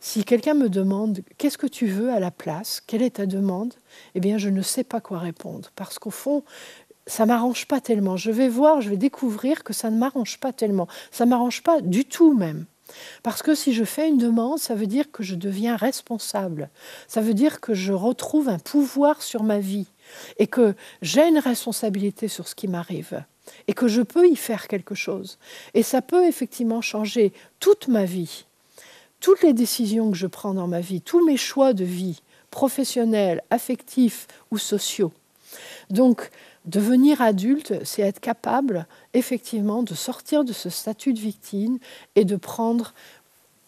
Si quelqu'un me demande « qu'est-ce que tu veux à la place ? Quelle est ta demande ?» Eh bien, je ne sais pas quoi répondre, parce qu'au fond, ça ne m'arrange pas tellement. Je vais découvrir que ça ne m'arrange pas tellement. Ça ne m'arrange pas du tout même. Parce que si je fais une demande, ça veut dire que je deviens responsable. Ça veut dire que je retrouve un pouvoir sur ma vie et que j'ai une responsabilité sur ce qui m'arrive et que je peux y faire quelque chose. Et ça peut effectivement changer toute ma vie. toutes les décisions que je prends dans ma vie, tous mes choix de vie, professionnels, affectifs ou sociaux. Donc, devenir adulte, c'est être capable, effectivement, de sortir de ce statut de victime et de prendre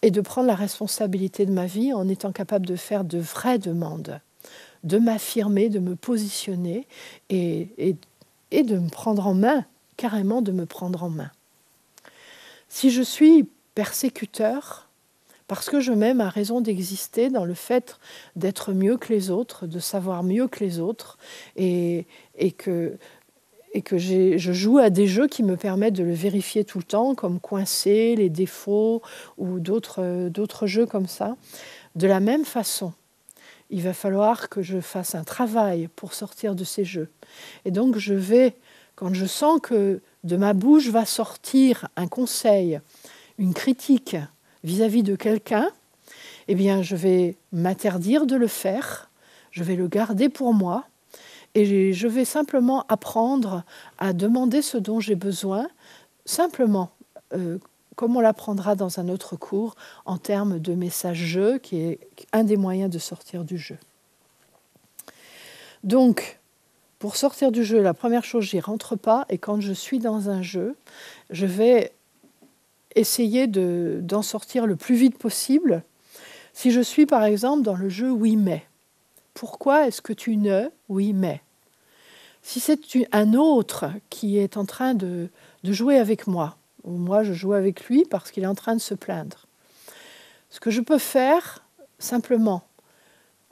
la responsabilité de ma vie en étant capable de faire de vraies demandes, de m'affirmer, de me positionner et de me prendre en main, carrément de me prendre en main. Si je suis persécuteur, parce que je mets ma raison d'exister dans le fait d'être mieux que les autres, de savoir mieux que les autres, et que je joue à des jeux qui me permettent de le vérifier tout le temps, comme Coincé, les défauts ou d'autres jeux comme ça. De la même façon, il va falloir que je fasse un travail pour sortir de ces jeux. Et donc quand je sens que de ma bouche va sortir un conseil, une critique vis-à-vis de quelqu'un, eh bien je vais m'interdire de le faire, je vais le garder pour moi, et je vais simplement apprendre à demander ce dont j'ai besoin, simplement, comme on l'apprendra dans un autre cours, en termes de message-jeu, qui est un des moyens de sortir du jeu. Donc, pour sortir du jeu, la première chose, j'y rentre pas, et quand je suis dans un jeu, je vais essayer d'en sortir le plus vite possible. Si je suis par exemple dans le jeu oui mais, pourquoi est-ce que tu ne oui mais? Si c'est un autre qui est en train de jouer avec moi, ou moi je joue avec lui parce qu'il est en train de se plaindre, ce que je peux faire simplement,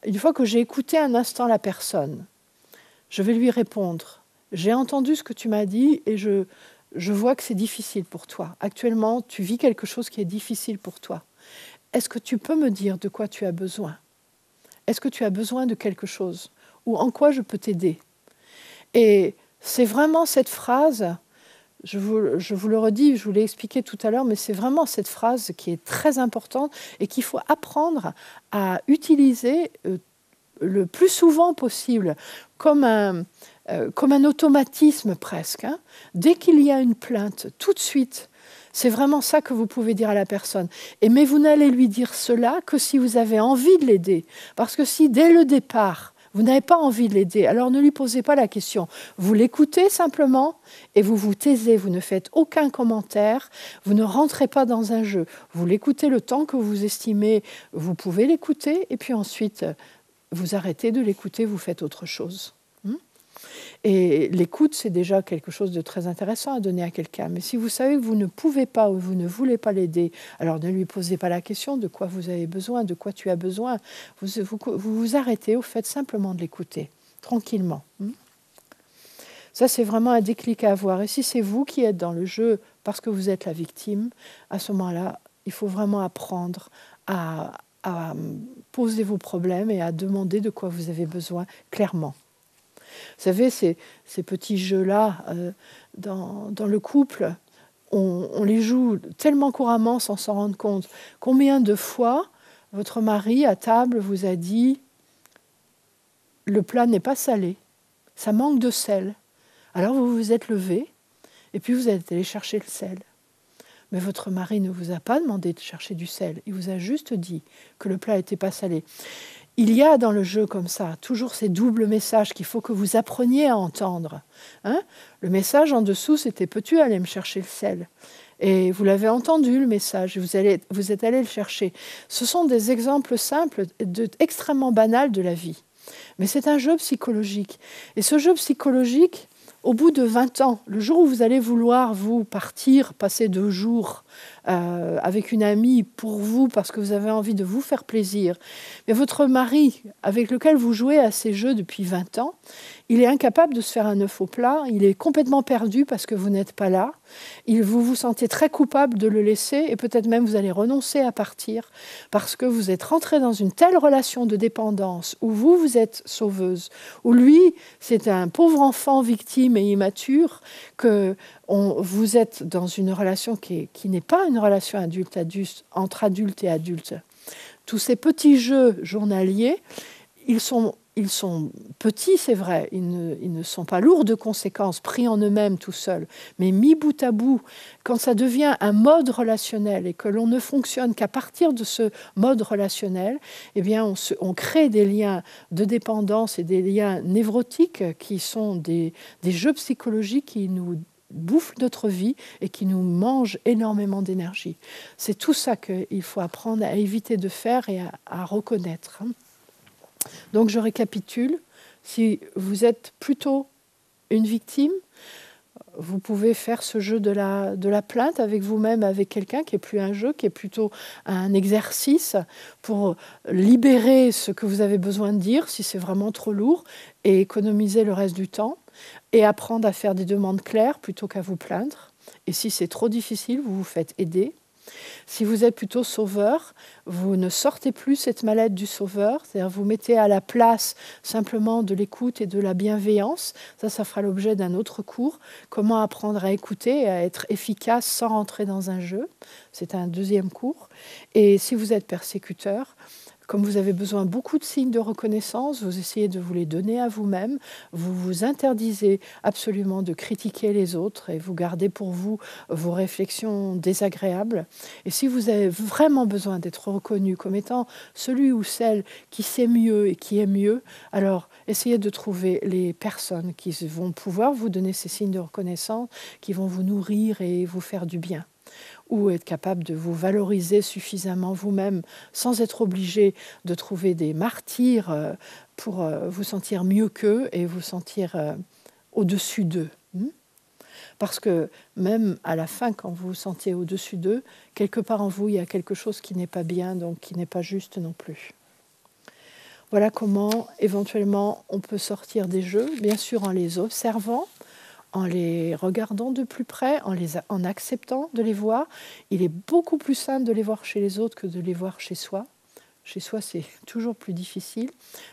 une fois que j'ai écouté un instant la personne, je vais lui répondre. J'ai entendu ce que tu m'as dit et je vois que c'est difficile pour toi. Actuellement, tu vis quelque chose qui est difficile pour toi. Est-ce que tu peux me dire de quoi tu as besoin? Est-ce que tu as besoin de quelque chose? Ou en quoi je peux t'aider? Et c'est vraiment cette phrase, je vous le redis, je vous l'ai expliqué tout à l'heure, mais c'est vraiment cette phrase qui est très importante et qu'il faut apprendre à utiliser le plus souvent possible, comme un automatisme presque. Hein. Dès qu'il y a une plainte, tout de suite, c'est vraiment ça que vous pouvez dire à la personne. Mais vous n'allez lui dire cela que si vous avez envie de l'aider. Parce que si, dès le départ, vous n'avez pas envie de l'aider, alors ne lui posez pas la question. Vous l'écoutez simplement et vous vous taisez, vous ne faites aucun commentaire, vous ne rentrez pas dans un jeu. Vous l'écoutez le temps que vous estimez, vous pouvez l'écouter, et puis ensuite, vous arrêtez de l'écouter, vous faites autre chose. Et l'écoute, c'est déjà quelque chose de très intéressant à donner à quelqu'un. Mais si vous savez que vous ne pouvez pas ou vous ne voulez pas l'aider, alors ne lui posez pas la question de quoi vous avez besoin, de quoi tu as besoin. Vous arrêtez au fait simplement de l'écouter, tranquillement. Ça, c'est vraiment un déclic à avoir. Et si c'est vous qui êtes dans le jeu parce que vous êtes la victime, à ce moment-là, il faut vraiment apprendre à poser vos problèmes et à demander de quoi vous avez besoin clairement. Vous savez, ces petits jeux-là, dans le couple, on les joue tellement couramment sans s'en rendre compte. Combien de fois votre mari, à table, vous a dit « le plat n'est pas salé, ça manque de sel ». Alors vous vous êtes levé et puis vous êtes allé chercher le sel. Mais votre mari ne vous a pas demandé de chercher du sel, il vous a juste dit que le plat n'était pas salé. Il y a dans le jeu comme ça toujours ces doubles messages qu'il faut que vous appreniez à entendre. Hein? Le message en dessous, c'était « peux-tu aller me chercher le sel ?» Et vous l'avez entendu, le message, vous êtes allé le chercher. Ce sont des exemples simples, extrêmement banals de la vie. Mais c'est un jeu psychologique. Et ce jeu psychologique, au bout de 20 ans, le jour où vous allez vouloir vous partir, passer 2 jours avec une amie pour vous, parce que vous avez envie de vous faire plaisir, mais votre mari, avec lequel vous jouez à ces jeux depuis 20 ans, il est incapable de se faire un œuf au plat, il est complètement perdu parce que vous n'êtes pas là, vous vous sentez très coupable de le laisser et peut-être même vous allez renoncer à partir parce que vous êtes rentré dans une telle relation de dépendance où vous êtes sauveuse, où lui, c'est un pauvre enfant victime et immature, que vous êtes dans une relation qui n'est pas une relation adulte-adulte, entre adultes et adultes. Tous ces petits jeux journaliers, ils sont ils sont petits, c'est vrai, ils ne sont pas lourds de conséquences, pris en eux-mêmes tout seuls, mais mis bout à bout, quand ça devient un mode relationnel et que l'on ne fonctionne qu'à partir de ce mode relationnel, eh bien on crée des liens de dépendance et des liens névrotiques qui sont des jeux psychologiques qui nous bouffent notre vie et qui nous mangent énormément d'énergie. C'est tout ça qu'il faut apprendre à éviter de faire et à reconnaître. Donc je récapitule, si vous êtes plutôt une victime, vous pouvez faire ce jeu de la plainte avec vous-même, avec quelqu'un qui n'est plus un jeu, qui est plutôt un exercice pour libérer ce que vous avez besoin de dire, si c'est vraiment trop lourd, et économiser le reste du temps, et apprendre à faire des demandes claires plutôt qu'à vous plaindre. Et si c'est trop difficile, vous vous faites aider. Si vous êtes plutôt sauveur, vous ne sortez plus cette mallette du sauveur, c'est-à-dire vous mettez à la place simplement de l'écoute et de la bienveillance. Ça fera l'objet d'un autre cours. Comment apprendre à écouter et à être efficace sans rentrer dans un jeu. C'est un deuxième cours. Et si vous êtes persécuteur, comme vous avez besoin beaucoup de signes de reconnaissance, vous essayez de vous les donner à vous-même, vous vous interdisez absolument de critiquer les autres et vous gardez pour vous vos réflexions désagréables. Et si vous avez vraiment besoin d'être reconnu comme étant celui ou celle qui sait mieux et qui est mieux, alors essayez de trouver les personnes qui vont pouvoir vous donner ces signes de reconnaissance, qui vont vous nourrir et vous faire du bien, ou être capable de vous valoriser suffisamment vous-même sans être obligé de trouver des martyrs pour vous sentir mieux qu'eux et vous sentir au-dessus d'eux. Parce que même à la fin, quand vous vous sentez au-dessus d'eux, quelque part en vous, il y a quelque chose qui n'est pas bien, donc qui n'est pas juste non plus. Voilà comment, éventuellement, on peut sortir des jeux, bien sûr en les observant, en les regardant de plus près, en acceptant de les voir. Il est beaucoup plus simple de les voir chez les autres que de les voir chez soi. Chez soi, c'est toujours plus difficile.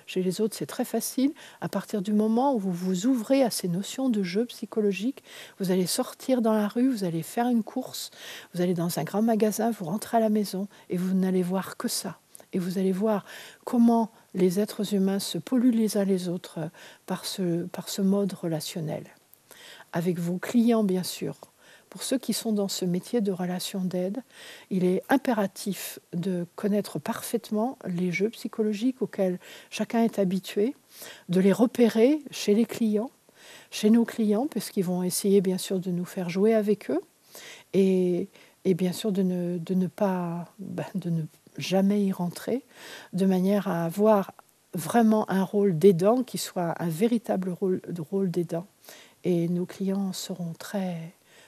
Chez les autres, c'est très facile. À partir du moment où vous vous ouvrez à ces notions de jeu psychologique, vous allez sortir dans la rue, vous allez faire une course, vous allez dans un grand magasin, vous rentrez à la maison et vous n'allez voir que ça. Et vous allez voir comment les êtres humains se polluent les uns les autres par ce mode relationnel. Avec vos clients, bien sûr. Pour ceux qui sont dans ce métier de relation d'aide, il est impératif de connaître parfaitement les jeux psychologiques auxquels chacun est habitué, de les repérer chez les clients, chez nos clients, parce qu'ils vont essayer bien sûr de nous faire jouer avec eux, et bien sûr de ne jamais y rentrer, de manière à avoir vraiment un rôle d'aidant qui soit un véritable rôle d'aidant. Et nos clients seront très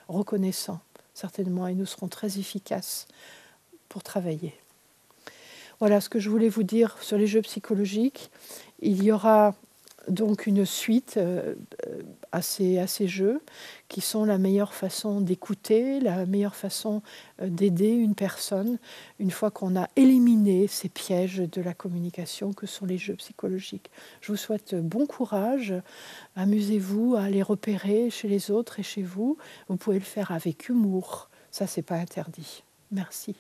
reconnaissants, certainement, et nous serons très efficaces pour travailler. Voilà ce que je voulais vous dire sur les jeux psychologiques. Il y aura donc une suite à ces jeux qui sont la meilleure façon d'écouter, la meilleure façon d'aider une personne une fois qu'on a éliminé ces pièges de la communication que sont les jeux psychologiques. Je vous souhaite bon courage, amusez-vous à les repérer chez les autres et chez vous. Vous pouvez le faire avec humour, ça c'est pas interdit. Merci.